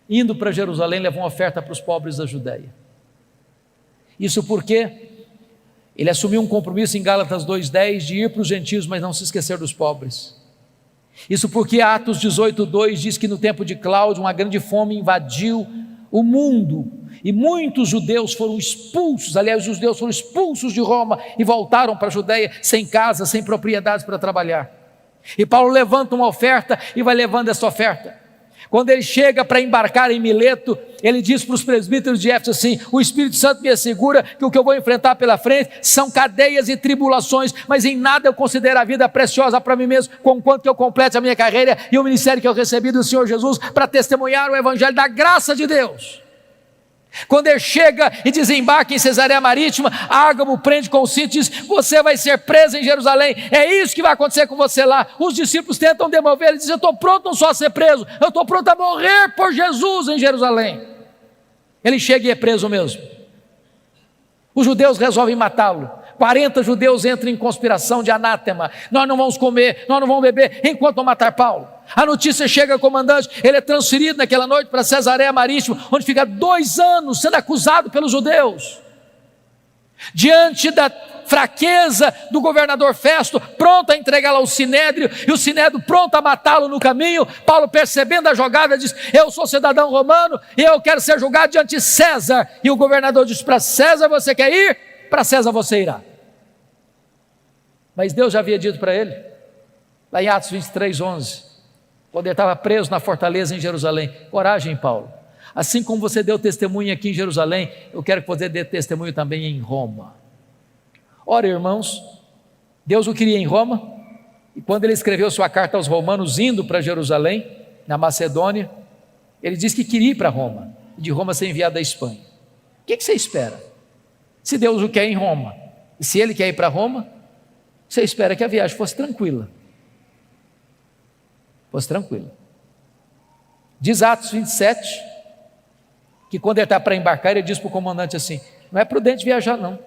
indo para Jerusalém, levar uma oferta para os pobres da Judéia. Isso porque ele assumiu um compromisso em Gálatas 2,10 de ir para os gentios, mas não se esquecer dos pobres. Isso porque Atos 18,2 diz que no tempo de Cláudio uma grande fome invadiu o mundo e muitos judeus foram expulsos, aliás, os judeus foram expulsos de Roma e voltaram para a Judéia sem casa, sem propriedades para trabalhar. E Paulo levanta uma oferta e vai levando essa oferta. Quando ele chega para embarcar em Mileto, ele diz para os presbíteros de Éfeso assim: o Espírito Santo me assegura que o que eu vou enfrentar pela frente são cadeias e tribulações, mas em nada eu considero a vida preciosa para mim mesmo, conquanto que eu complete a minha carreira e o ministério que eu recebi do Senhor Jesus para testemunhar o evangelho da graça de Deus. Quando ele chega e desembarca em Cesareia Marítima, Ágabo prende com o cinto e diz: você vai ser preso em Jerusalém, é isso que vai acontecer com você lá. Os discípulos tentam demover, ele diz: eu estou pronto não só a ser preso, eu estou pronto a morrer por Jesus em Jerusalém. Ele chega e é preso mesmo. Os judeus resolvem matá-lo. 40 judeus entram em conspiração de anátema: nós não vamos comer, nós não vamos beber enquanto não matar Paulo. A notícia chega ao comandante, ele é transferido naquela noite para Cesareia Marítima, onde fica 2 anos sendo acusado pelos judeus. Diante da fraqueza do governador Festo, pronto a entregá-lo ao Sinédrio, e o Sinédrio pronto a matá-lo no caminho, Paulo, percebendo a jogada, diz: eu sou cidadão romano e eu quero ser julgado diante de César. E o governador diz: para César você quer ir? Para César você irá. Mas Deus já havia dito para ele, lá em Atos 23:11, quando ele estava preso na fortaleza em Jerusalém: coragem, Paulo, assim como você deu testemunho aqui em Jerusalém, eu quero que você dê testemunho também em Roma. Ora, irmãos, Deus o queria em Roma, e quando ele escreveu sua carta aos romanos, indo para Jerusalém, na Macedônia, ele disse que queria ir para Roma, e de Roma ser enviado à Espanha. O que você espera? Se Deus o quer em Roma, e se ele quer ir para Roma, você espera que a viagem fosse tranquila. Diz Atos 27, que quando ele está para embarcar, ele diz para o comandante assim: não é prudente viajar não,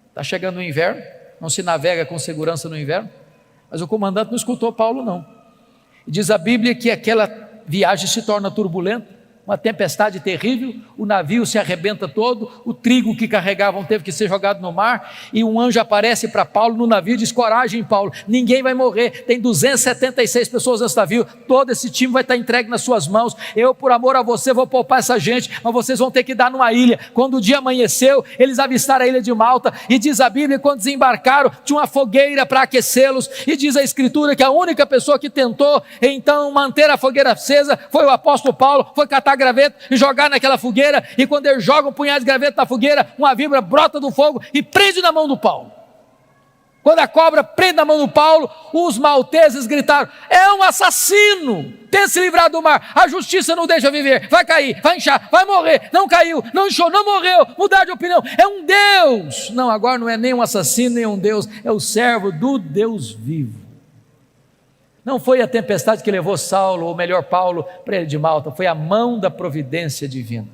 está chegando o inverno, não se navega com segurança no inverno. Mas o comandante não escutou Paulo não, e diz a Bíblia que aquela viagem se torna turbulenta, uma tempestade terrível, o navio se arrebenta todo, o trigo que carregavam teve que ser jogado no mar, e um anjo aparece para Paulo no navio e diz: coragem, Paulo, ninguém vai morrer, tem 276 pessoas nesse navio, todo esse time vai estar entregue nas suas mãos, eu por amor a você vou poupar essa gente, mas vocês vão ter que dar numa ilha. Quando o dia amanheceu, eles avistaram a ilha de Malta, e diz a Bíblia, quando desembarcaram, tinha uma fogueira para aquecê-los, e diz a Escritura que a única pessoa que tentou então manter a fogueira acesa foi o apóstolo Paulo, foi catar graveto e jogar naquela fogueira, e quando ele joga um punhado de graveto na fogueira, uma víbora brota do fogo e prende na mão do Paulo. Quando a cobra prende na mão do Paulo, os malteses gritaram: é um assassino, tenta se livrar do mar, a justiça não deixa viver, vai cair, vai inchar, vai morrer. Não caiu, não inchou, não morreu, mudar de opinião, é um Deus. Não, agora não é nem um assassino, nem um Deus, é o servo do Deus vivo. Não foi a tempestade que levou Saulo, ou melhor Paulo, para ele de Malta, foi a mão da providência divina.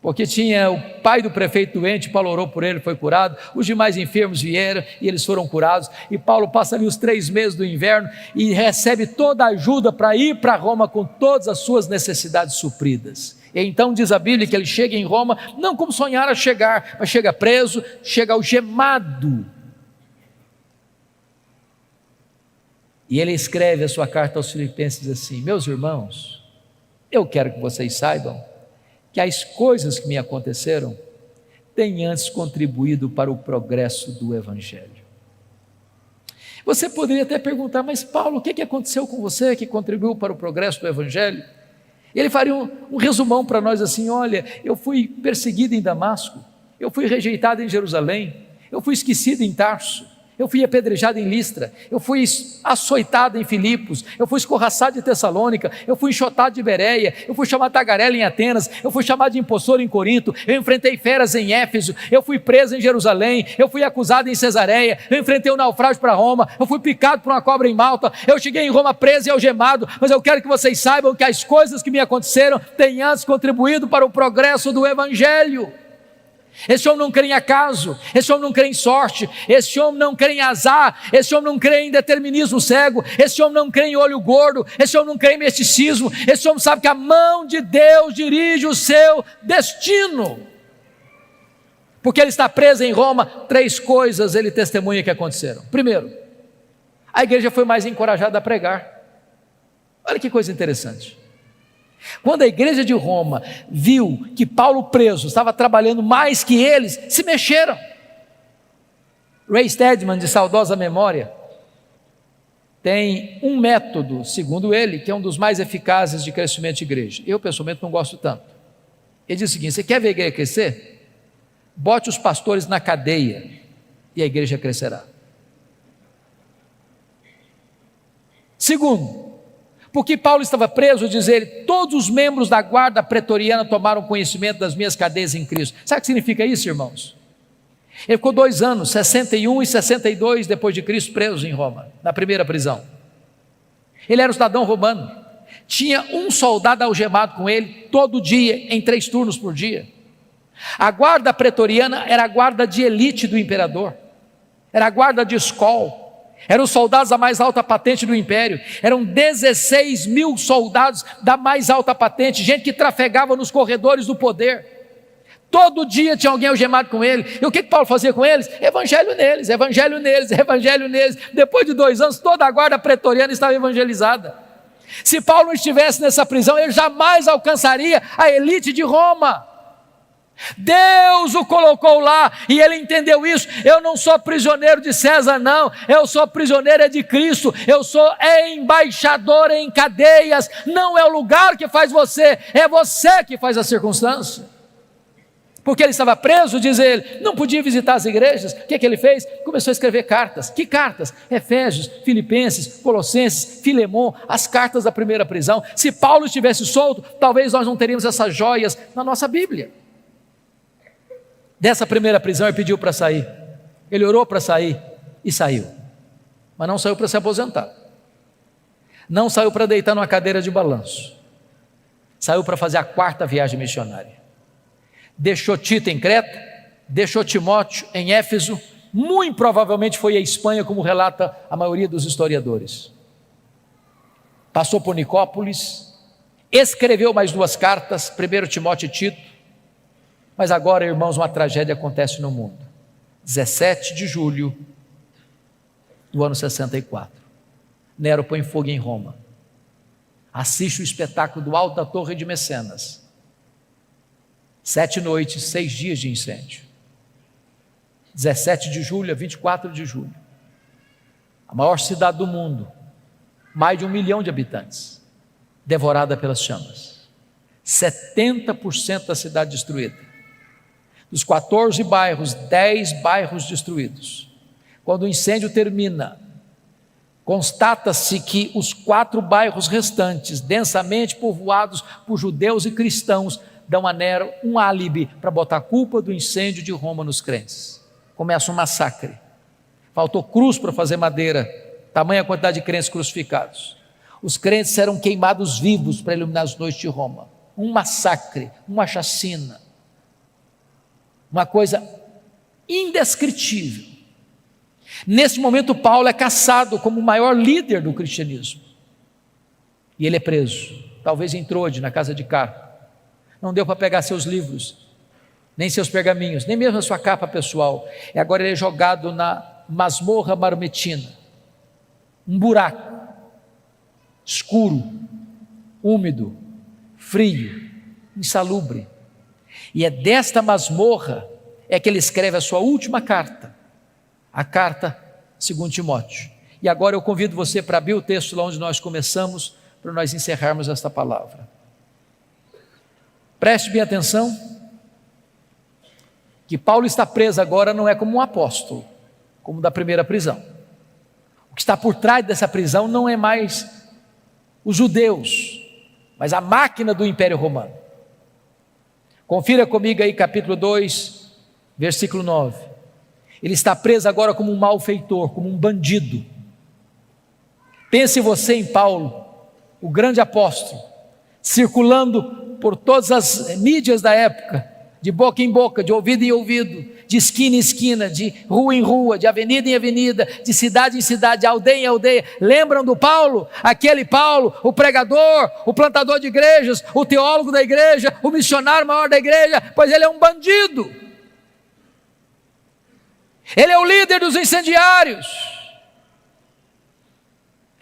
porque tinha o pai do prefeito doente, Paulo orou por ele, foi curado, os demais enfermos vieram e eles foram curados, e Paulo passa ali os 3 meses do inverno e recebe toda a ajuda para ir para Roma com todas as suas necessidades supridas. E então diz a Bíblia que ele chega em Roma, não como sonhara chegar, mas chega preso, chega algemado. E ele escreve a sua carta aos Filipenses, diz assim: meus irmãos, eu quero que vocês saibam que as coisas que me aconteceram têm antes contribuído para o progresso do Evangelho. Você poderia até perguntar, mas Paulo, o que aconteceu com você que contribuiu para o progresso do Evangelho? Ele faria um resumão para nós assim: olha, eu fui perseguido em Damasco, eu fui rejeitado em Jerusalém, eu fui esquecido em Tarso, eu fui apedrejado em Listra, eu fui açoitado em Filipos, eu fui escorraçado em Tessalônica, eu fui enxotado de Bereia, eu fui chamado de tagarela em Atenas, eu fui chamado de impostor em Corinto, eu enfrentei feras em Éfeso, eu fui preso em Jerusalém, eu fui acusado em Cesareia, eu enfrentei um naufrágio para Roma, eu fui picado por uma cobra em Malta, eu cheguei em Roma preso e algemado, mas eu quero que vocês saibam que as coisas que me aconteceram têm antes contribuído para o progresso do Evangelho. Esse homem não crê em acaso, esse homem não crê em sorte, esse homem não crê em azar, esse homem não crê em determinismo cego, esse homem não crê em olho gordo, esse homem não crê em misticismo, esse homem sabe que a mão de Deus dirige o seu destino. Porque ele está preso em Roma, 3 coisas ele testemunha que aconteceram. Primeiro, a igreja foi mais encorajada a pregar. Olha que coisa interessante. Quando a igreja de Roma viu que Paulo preso estava trabalhando mais que eles, se mexeram. Ray Stedman, de saudosa memória, tem um método, segundo ele, que é um dos mais eficazes de crescimento de igreja. Eu pessoalmente não gosto tanto. Ele diz o seguinte: você quer ver a igreja crescer? Bote os pastores na cadeia e a igreja crescerá. Segundo, porque Paulo estava preso, diz ele, todos os membros da guarda pretoriana tomaram conhecimento das minhas cadeias em Cristo. Sabe o que significa isso, irmãos? Ele ficou 2 anos, 61 e 62 depois de Cristo, preso em Roma, na primeira prisão. Ele era um cidadão romano, tinha um soldado algemado com ele, todo dia, em 3 turnos por dia. A guarda pretoriana era a guarda de elite do imperador, era a guarda de escol, eram os soldados da mais alta patente do império, eram 16 mil soldados da mais alta patente, gente que trafegava nos corredores do poder, todo dia tinha alguém algemado com ele. E o que Paulo fazia com eles? Evangelho neles, evangelho neles, evangelho neles. Depois de 2 anos, toda a guarda pretoriana estava evangelizada. Se Paulo não estivesse nessa prisão, ele jamais alcançaria a elite de Roma. Deus o colocou lá e ele entendeu isso. Eu não sou prisioneiro de César, não, eu sou prisioneiro de Cristo, eu sou embaixador em cadeias. Não é o lugar que faz você, é você que faz a circunstância. Porque ele estava preso, diz ele, não podia visitar as igrejas. O que ele fez? Começou a escrever cartas. Que cartas? Efésios, Filipenses, Colossenses, Filemon, as cartas da primeira prisão. Se Paulo estivesse solto, talvez nós não teríamos essas joias na nossa Bíblia. Dessa primeira prisão ele pediu para sair, ele orou para sair e saiu, mas não saiu para se aposentar, não saiu para deitar numa cadeira de balanço, saiu para fazer a 4ª viagem missionária. Deixou Tito em Creta, deixou Timóteo em Éfeso, muito provavelmente foi à Espanha, como relata a maioria dos historiadores. Passou por Nicópolis, escreveu mais 2 cartas, 1 Timóteo e Tito. Mas agora, irmãos, uma tragédia acontece no mundo. 17 de julho do ano 64. Nero põe fogo em Roma. Assiste o espetáculo do alto da Torre de Mecenas. 7 noites, 6 dias de incêndio. 17 de julho a 24 de julho. A maior cidade do mundo, mais de 1 milhão de habitantes, devorada pelas chamas. 70% da cidade destruída. Dos 14 bairros, 10 bairros destruídos. Quando o incêndio termina, constata-se que os 4 bairros restantes, densamente povoados por judeus e cristãos, dão a Nero um álibi para botar a culpa do incêndio de Roma nos crentes. Começa um massacre. Faltou cruz para fazer madeira, tamanha quantidade de crentes crucificados. Os crentes serão queimados vivos para iluminar as noites de Roma. Um massacre, uma chacina. Uma coisa indescritível. Nesse momento, Paulo é caçado como o maior líder do cristianismo. E ele é preso, talvez em Trode, na casa de Carpo. Não deu para pegar seus livros, nem seus pergaminhos, nem mesmo a sua capa pessoal. E agora ele é jogado na masmorra mamertina, um buraco, escuro, úmido, frio, insalubre. E é desta masmorra é que ele escreve a sua última carta, a carta segundo Timóteo. E agora eu convido você para abrir o texto lá onde nós começamos, para nós encerrarmos esta palavra. Preste bem atenção, que Paulo está preso agora não é como um apóstolo, como da primeira prisão. O que está por trás dessa prisão não é mais os judeus, mas a máquina do Império Romano. Confira comigo aí capítulo 2, versículo 9. Ele está preso agora como um malfeitor, como um bandido. Pense você em Paulo, o grande apóstolo, circulando por todas as mídias da época, de boca em boca, de ouvido em ouvido, de esquina em esquina, de rua em rua, de avenida em avenida, de cidade em cidade, de aldeia em aldeia. Lembram do Paulo? Aquele Paulo, o pregador, o plantador de igrejas, o teólogo da igreja, o missionário maior da igreja, pois ele é um bandido. Ele é o líder dos incendiários.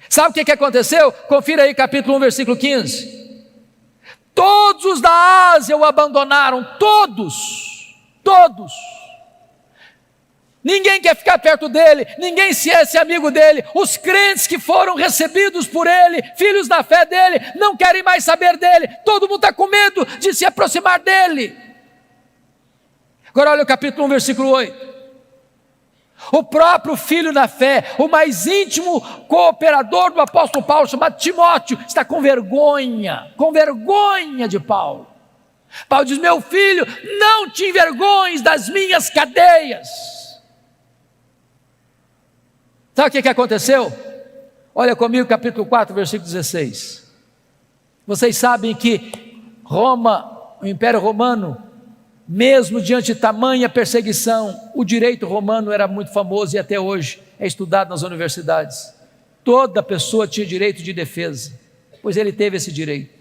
Sabe o que aconteceu? Confira aí capítulo 1, versículo 15. Todos os da Ásia o abandonaram, todos. Ninguém quer ficar perto dele, ninguém se é amigo dele. Os crentes que foram recebidos por ele, filhos da fé dele, não querem mais saber dele. Todo mundo está com medo de se aproximar dele. Agora olha o capítulo 1, versículo 8. O próprio filho da fé, o mais íntimo cooperador do apóstolo Paulo, chamado Timóteo, está com vergonha de Paulo. Paulo diz: meu filho, não te envergonhes das minhas cadeias. Sabe o que aconteceu? Olha comigo capítulo 4, versículo 16. Vocês sabem que Roma, o Império Romano, mesmo diante de tamanha perseguição, o direito romano era muito famoso e até hoje é estudado nas universidades. Toda pessoa tinha direito de defesa, pois ele teve esse direito.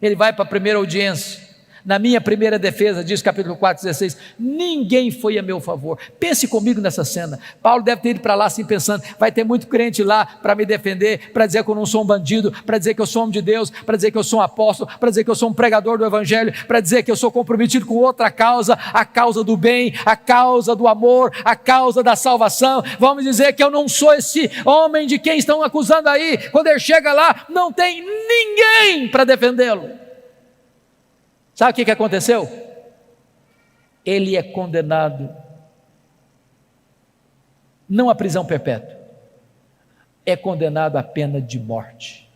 Ele vai para a primeira audiência. Na minha primeira defesa, diz capítulo 4, 16, ninguém foi a meu favor. Pense comigo nessa cena. Paulo deve ter ido para lá assim pensando: vai ter muito crente lá para me defender, para dizer que eu não sou um bandido, para dizer que eu sou homem de Deus, para dizer que eu sou um apóstolo, para dizer que eu sou um pregador do evangelho, para dizer que eu sou comprometido com outra causa, a causa do bem, a causa do amor, a causa da salvação. Vamos dizer que eu não sou esse homem de quem estão acusando aí. Quando ele chega lá, não tem ninguém para defendê-lo. Sabe o que aconteceu? Ele é condenado, não à prisão perpétua, é condenado à pena de morte.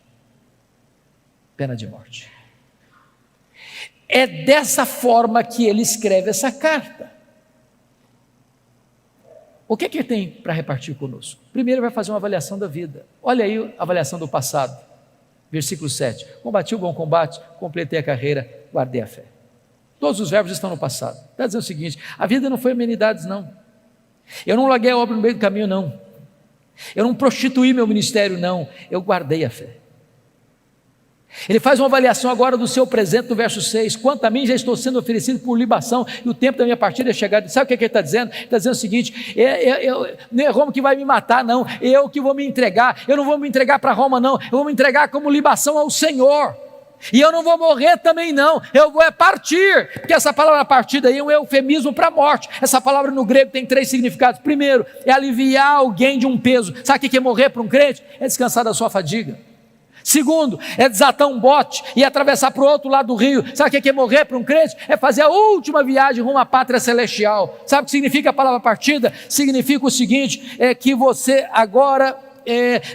Pena de morte. É dessa forma que ele escreve essa carta. O que ele tem para repartir conosco? Primeiro, vai fazer uma avaliação da vida. Olha aí a avaliação do passado. Versículo 7, combati o bom combate, completei a carreira, guardei a fé. Todos os verbos estão no passado. Está dizendo o seguinte: a vida não foi amenidades não, eu não larguei a obra no meio do caminho não, eu não prostituí meu ministério não, eu guardei a fé. Ele faz uma avaliação agora do seu presente no verso 6, quanto a mim já estou sendo oferecido por libação, e o tempo da minha partida é chegado. Sabe o que ele está dizendo? Ele está dizendo o seguinte: não é Roma que vai me matar não, eu que vou me entregar. Eu não vou me entregar para Roma não, eu vou me entregar como libação ao Senhor, e eu não vou morrer também não, eu vou partir, porque essa palavra partida aí é um eufemismo para a morte. Essa palavra no grego tem 3 significados. Primeiro, é aliviar alguém de um peso. Sabe o que é morrer para um crente? É descansar da sua fadiga. Segundo, é desatar um bote e atravessar para o outro lado do rio. Sabe o que é morrer para um crente? É fazer a última viagem rumo à pátria celestial. Sabe o que significa a palavra partida? Significa o seguinte: é que você agora,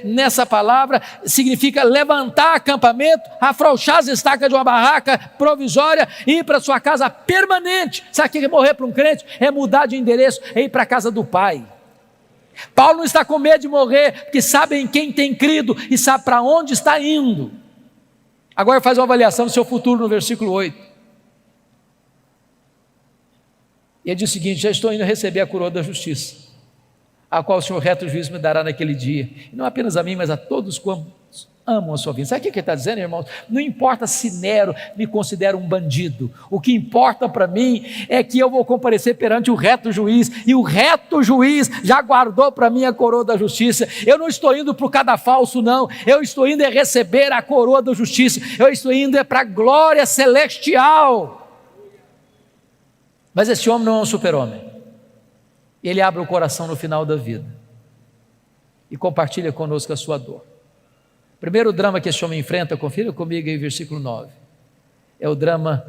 nessa palavra, significa levantar acampamento, afrouxar as estacas de uma barraca provisória e ir para sua casa permanente. Sabe o que é morrer para um crente? É mudar de endereço, é ir para a casa do Pai. Paulo não está com medo de morrer, porque sabe em quem tem crido e sabe para onde está indo. Agora faz uma avaliação do seu futuro no versículo 8. E ele diz o seguinte: já estou indo receber a coroa da justiça, a qual o Senhor reto juiz me dará naquele dia, e não apenas a mim, mas a todos quantos amam a sua vida. Sabe o que ele está dizendo, irmãos? Não importa se Nero me considera um bandido, o que importa para mim é que eu vou comparecer perante o reto juiz, e o reto juiz já guardou para mim a coroa da justiça. Eu não estou indo para o cadafalso, não, eu estou indo receber a coroa da justiça, eu estou indo para a glória celestial. Mas esse homem não é um super-homem. Ele abre o coração no final da vida e compartilha conosco a sua dor. O primeiro drama que esse homem enfrenta, confira comigo aí, versículo 9, é o drama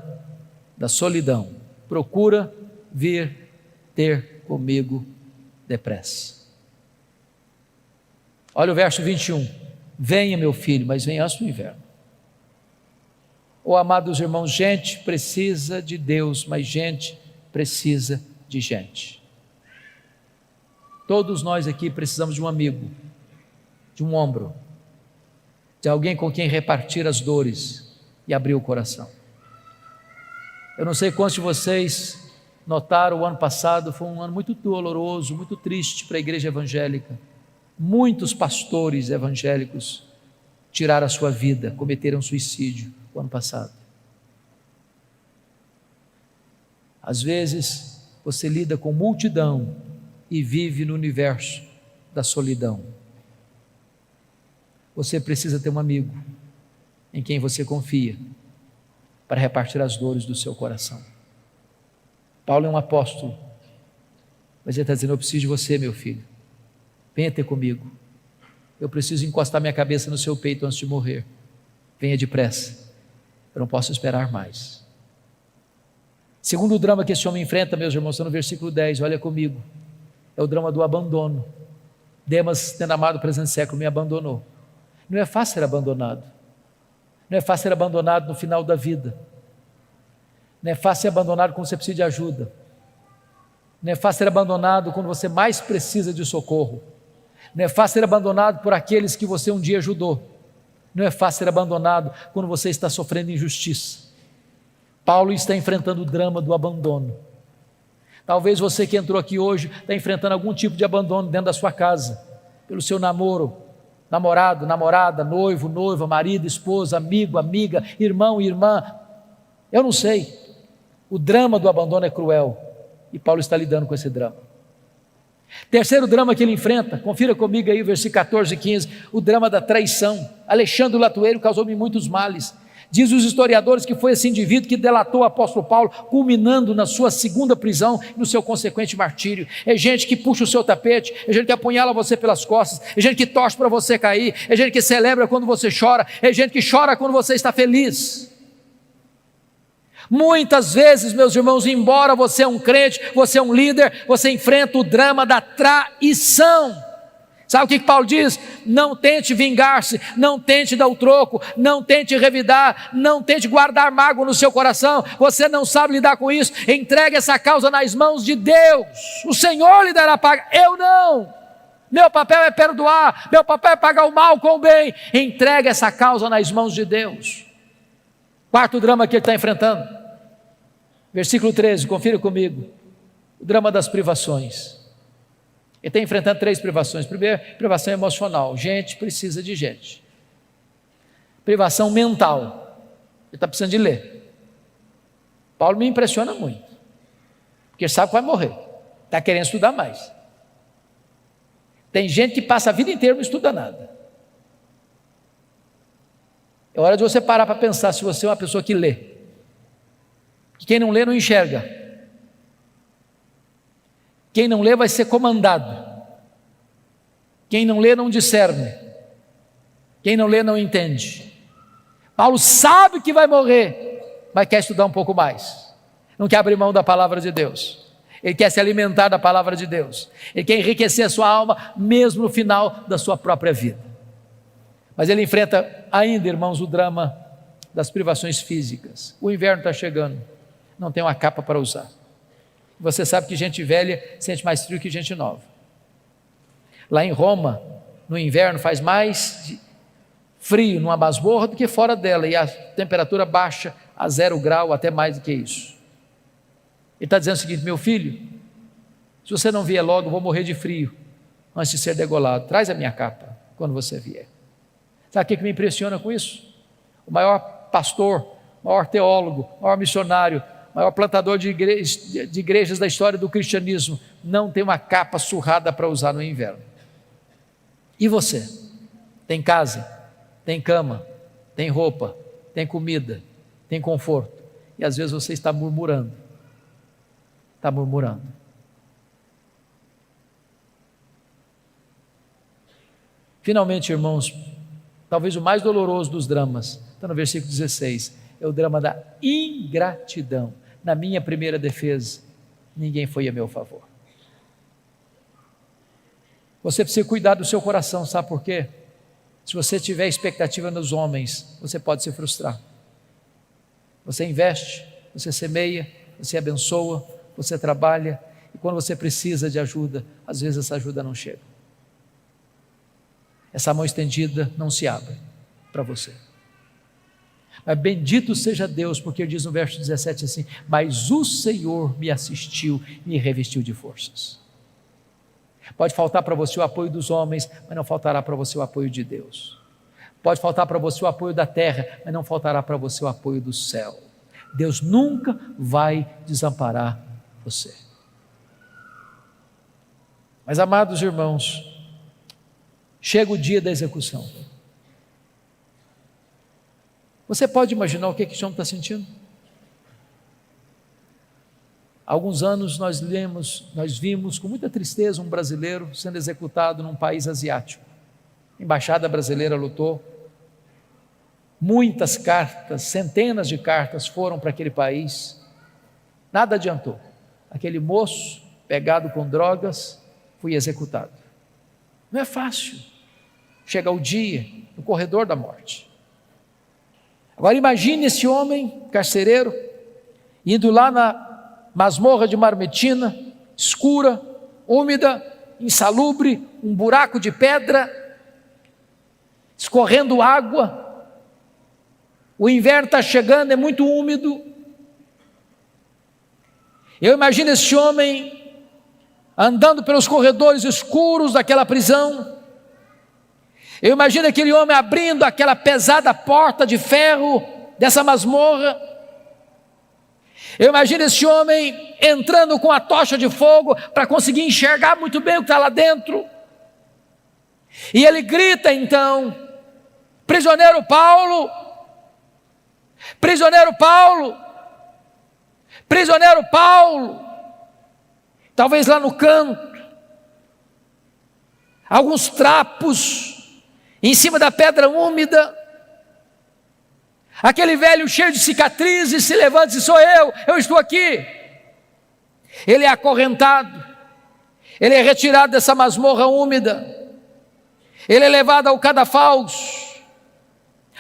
da solidão. Procura vir ter comigo depressa. Olha o verso 21. Venha, meu filho, mas venha antes do inverno. Oh, amados irmãos, gente precisa de Deus, mas gente precisa de gente. Todos nós aqui precisamos de um amigo, de um ombro, de alguém com quem repartir as dores e abrir o coração. Eu não sei quantos de vocês notaram, o ano passado foi um ano muito doloroso, muito triste para a igreja evangélica. Muitos pastores evangélicos tiraram a sua vida, cometeram suicídio o ano passado. Às vezes você lida com multidão e vive no universo da solidão. Você precisa ter um amigo em quem você confia para repartir as dores do seu coração. Paulo é um apóstolo, mas ele está dizendo: eu preciso de você, meu filho, venha ter comigo, eu preciso encostar minha cabeça no seu peito antes de morrer, venha depressa, eu não posso esperar mais. Segundo drama que esse homem enfrenta, meus irmãos, está no versículo 10, olha comigo, é o drama do abandono. Demas, tendo amado o presente século, me abandonou. Não é fácil ser abandonado, não é fácil ser abandonado no final da vida, não é fácil ser abandonado quando você precisa de ajuda, não é fácil ser abandonado quando você mais precisa de socorro, não é fácil ser abandonado por aqueles que você um dia ajudou, não é fácil ser abandonado quando você está sofrendo injustiça. Paulo está enfrentando o drama do abandono. Talvez você que entrou aqui hoje está enfrentando algum tipo de abandono dentro da sua casa, pelo seu namoro, namorado, namorada, noivo, noiva, marido, esposa, amigo, amiga, irmão, irmã, eu não sei. O drama do abandono é cruel e Paulo está lidando com esse drama. Terceiro drama que ele enfrenta, confira comigo aí o versículo 14 e 15, o drama da traição. Alexandre o Latueiro causou-me muitos males. Diz os historiadores que foi esse indivíduo que delatou o apóstolo Paulo, culminando na sua segunda prisão e no seu consequente martírio. É gente que puxa o seu tapete, é gente que apunhala você pelas costas, é gente que torce para você cair, é gente que celebra quando você chora, é gente que chora quando você está feliz. Muitas vezes, meus irmãos, embora você é um crente, você é um líder, você enfrenta o drama da traição. Sabe o que Paulo diz? Não tente vingar-se, não tente dar o troco, não tente revidar, não tente guardar mágoa no seu coração. Você não sabe lidar com isso, entregue essa causa nas mãos de Deus. O Senhor lhe dará paga, eu não. Meu papel é perdoar, meu papel é pagar o mal com o bem. Entregue essa causa nas mãos de Deus. Quarto drama que ele está enfrentando, versículo 13, confira comigo, o drama das privações. Ele está enfrentando 3 privações. Primeiro, privação emocional, gente precisa de gente. Privação mental, ele está precisando de ler. Paulo me impressiona muito, porque sabe que vai morrer, está querendo estudar mais. Tem gente que passa a vida inteira e não estuda nada. É hora de você parar para pensar se você é uma pessoa que lê. Quem não lê não enxerga. Quem não lê vai ser comandado. Quem não lê não discerne. Quem não lê não entende. Paulo sabe que vai morrer, mas quer estudar um pouco mais. Não quer abrir mão da palavra de Deus. Ele quer se alimentar da palavra de Deus. Ele quer enriquecer a sua alma, mesmo no final da sua própria vida. Mas ele enfrenta ainda, irmãos, o drama das privações físicas. O inverno está chegando, não tem uma capa para usar. Você sabe que gente velha sente mais frio que gente nova. Lá em Roma, no inverno, faz mais frio numa masmorra do que fora dela, e a temperatura baixa a 0 grau, até mais do que isso. Ele está dizendo o seguinte: meu filho, se você não vier logo, eu vou morrer de frio antes de ser degolado. Traz a minha capa quando você vier. Sabe o que me impressiona com isso? O maior pastor, maior teólogo, maior missionário, maior plantador de igrejas da história do cristianismo, não tem uma capa surrada para usar no inverno. E você? Tem casa, tem cama, tem roupa, tem comida, tem conforto, e às vezes você está murmurando. Está murmurando. Finalmente, irmãos, talvez o mais doloroso dos dramas, está no versículo 16, é o drama da ingratidão. Na minha primeira defesa, ninguém foi a meu favor. Você precisa cuidar do seu coração, sabe por quê? Se você tiver expectativa nos homens, você pode se frustrar. Você investe, você semeia, você abençoa, você trabalha, e quando você precisa de ajuda, às vezes essa ajuda não chega. Essa mão estendida não se abre para você. Mas bendito seja Deus, porque diz no verso 17 assim: mas o Senhor me assistiu e me revestiu de forças. Pode faltar para você o apoio dos homens, mas não faltará para você o apoio de Deus. Pode faltar para você o apoio da terra, mas não faltará para você o apoio do céu. Deus nunca vai desamparar você. Mas, amados irmãos, chega o dia da execução. Você pode imaginar o que esse homem está sentindo? Há alguns anos nós vimos com muita tristeza um brasileiro sendo executado num país asiático. A embaixada brasileira lutou. Muitas cartas, centenas de cartas foram para aquele país. Nada adiantou. Aquele moço, pegado com drogas, foi executado. Não é fácil. Chega o dia, no corredor da morte. Agora imagine esse homem carcereiro, indo lá na masmorra de Marmetina, escura, úmida, insalubre, um buraco de pedra, escorrendo água, o inverno está chegando, é muito úmido. Eu imagino esse homem andando pelos corredores escuros daquela prisão. Eu imagino aquele homem abrindo aquela pesada porta de ferro dessa masmorra. Eu imagino esse homem entrando com a tocha de fogo para conseguir enxergar muito bem o que está lá dentro. E ele grita então: prisioneiro Paulo, prisioneiro Paulo, prisioneiro Paulo. Talvez lá no canto, alguns trapos em cima da pedra úmida, aquele velho cheio de cicatrizes se levanta e diz: sou eu estou aqui. Ele é acorrentado, ele é retirado dessa masmorra úmida, ele é levado ao cadafalso,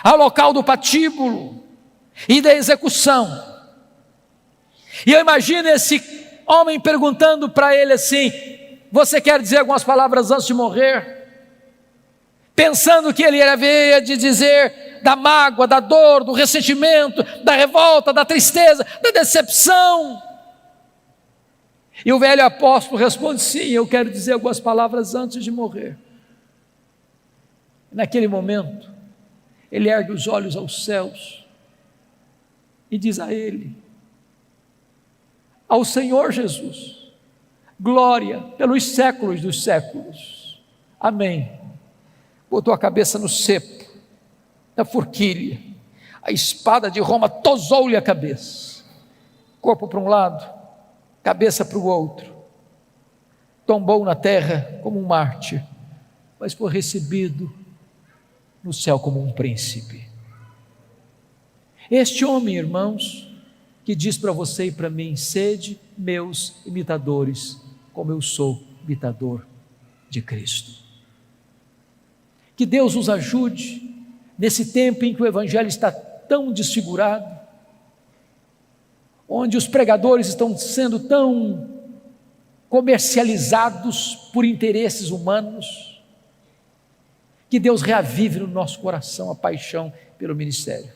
ao local do patíbulo e da execução. E eu imagino esse homem perguntando para ele assim: você quer dizer algumas palavras antes de morrer? Pensando que ele havia de dizer da mágoa, da dor, do ressentimento, da revolta, da tristeza, da decepção. E o velho apóstolo responde: sim, eu quero dizer algumas palavras antes de morrer. Naquele momento, ele ergue os olhos aos céus e diz a ele: ao Senhor Jesus, glória pelos séculos dos séculos, amém. Botou a cabeça no cepo da forquilha, a espada de Roma tosou-lhe a cabeça, corpo para um lado, cabeça para o outro, tombou na terra como um mártir, mas foi recebido no céu como um príncipe. Este homem, irmãos, que diz para você e para mim: sede meus imitadores, como eu sou imitador de Cristo. Que Deus nos ajude nesse tempo em que o evangelho está tão desfigurado, onde os pregadores estão sendo tão comercializados por interesses humanos. Que Deus reavive no nosso coração a paixão pelo ministério.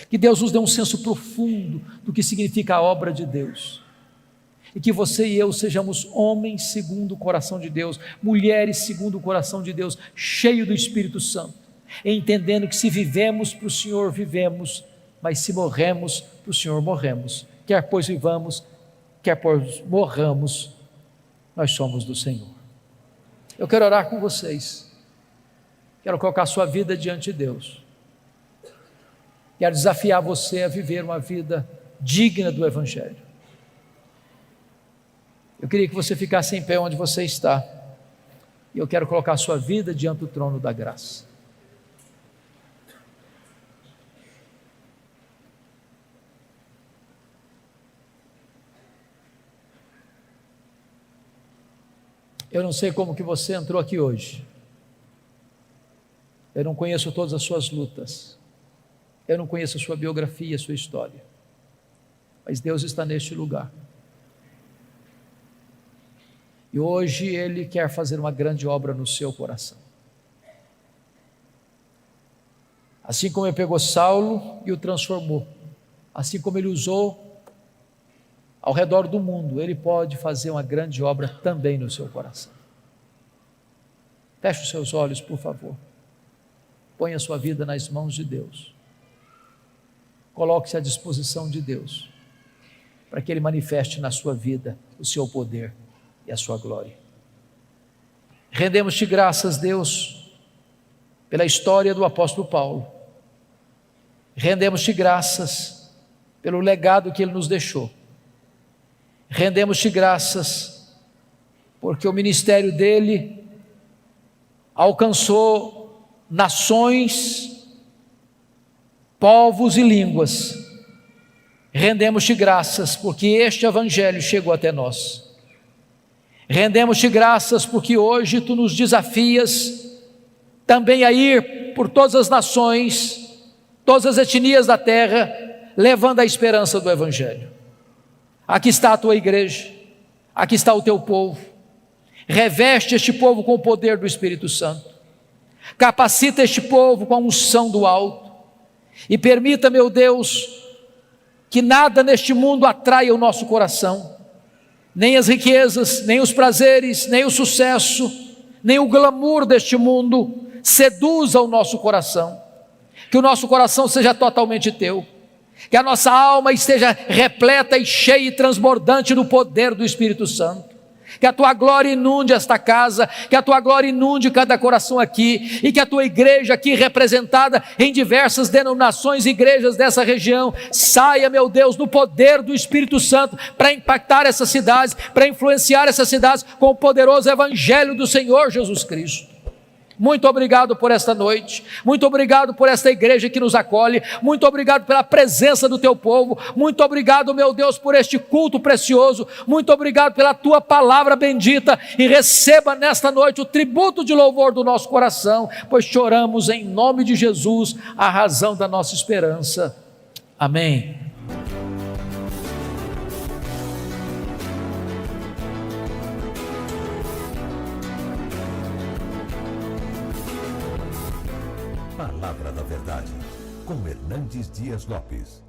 Que Deus nos dê um senso profundo do que significa a obra de Deus. E que você e eu sejamos homens segundo o coração de Deus, mulheres segundo o coração de Deus, cheio do Espírito Santo, entendendo que se vivemos para o Senhor, vivemos, mas se morremos para o Senhor, morremos. Quer pois vivamos, quer pois morramos, nós somos do Senhor. Eu quero orar com vocês, quero colocar a sua vida diante de Deus, quero desafiar você a viver uma vida digna do Evangelho. Eu queria que você ficasse em pé onde você está, e eu quero colocar a sua vida diante do trono da graça. Eu não sei como que você entrou aqui hoje, eu não conheço todas as suas lutas, eu não conheço a sua biografia, a sua história, mas Deus está neste lugar, e hoje Ele quer fazer uma grande obra no seu coração. Assim como Ele pegou Saulo e o transformou, assim como Ele usou ao redor do mundo, Ele pode fazer uma grande obra também no seu coração. Feche os seus olhos, por favor. Ponha a sua vida nas mãos de Deus. Coloque-se à disposição de Deus, para que Ele manifeste na sua vida o seu poder e a sua glória. Rendemos-te graças, Deus, pela história do apóstolo Paulo. Rendemos-te graças pelo legado que ele nos deixou. Rendemos-te graças porque o ministério dele alcançou nações, povos e línguas. Rendemos-te graças porque este evangelho chegou até nós. Rendemos-te graças porque hoje tu nos desafias também a ir por todas as nações, todas as etnias da terra, levando a esperança do evangelho. Aqui está a tua igreja, aqui está o teu povo. Reveste este povo com o poder do Espírito Santo, capacita este povo com a unção do alto, e permita, meu Deus, que nada neste mundo atraia o nosso coração, nem as riquezas, nem os prazeres, nem o sucesso, nem o glamour deste mundo seduza o nosso coração. Que o nosso coração seja totalmente teu, que a nossa alma esteja repleta e cheia e transbordante do poder do Espírito Santo, que a tua glória inunde esta casa, que a tua glória inunde cada coração aqui, e que a tua igreja aqui representada em diversas denominações e igrejas dessa região, saia, meu Deus, no poder do Espírito Santo, para impactar essas cidades, para influenciar essas cidades com o poderoso evangelho do Senhor Jesus Cristo. Muito obrigado por esta noite, muito obrigado por esta igreja que nos acolhe, muito obrigado pela presença do teu povo, muito obrigado, meu Deus, por este culto precioso, muito obrigado pela tua palavra bendita, e receba nesta noite o tributo de louvor do nosso coração, pois choramos em nome de Jesus, a razão da nossa esperança. Amém. Palavra da Verdade, com Hernandes Dias Lopes.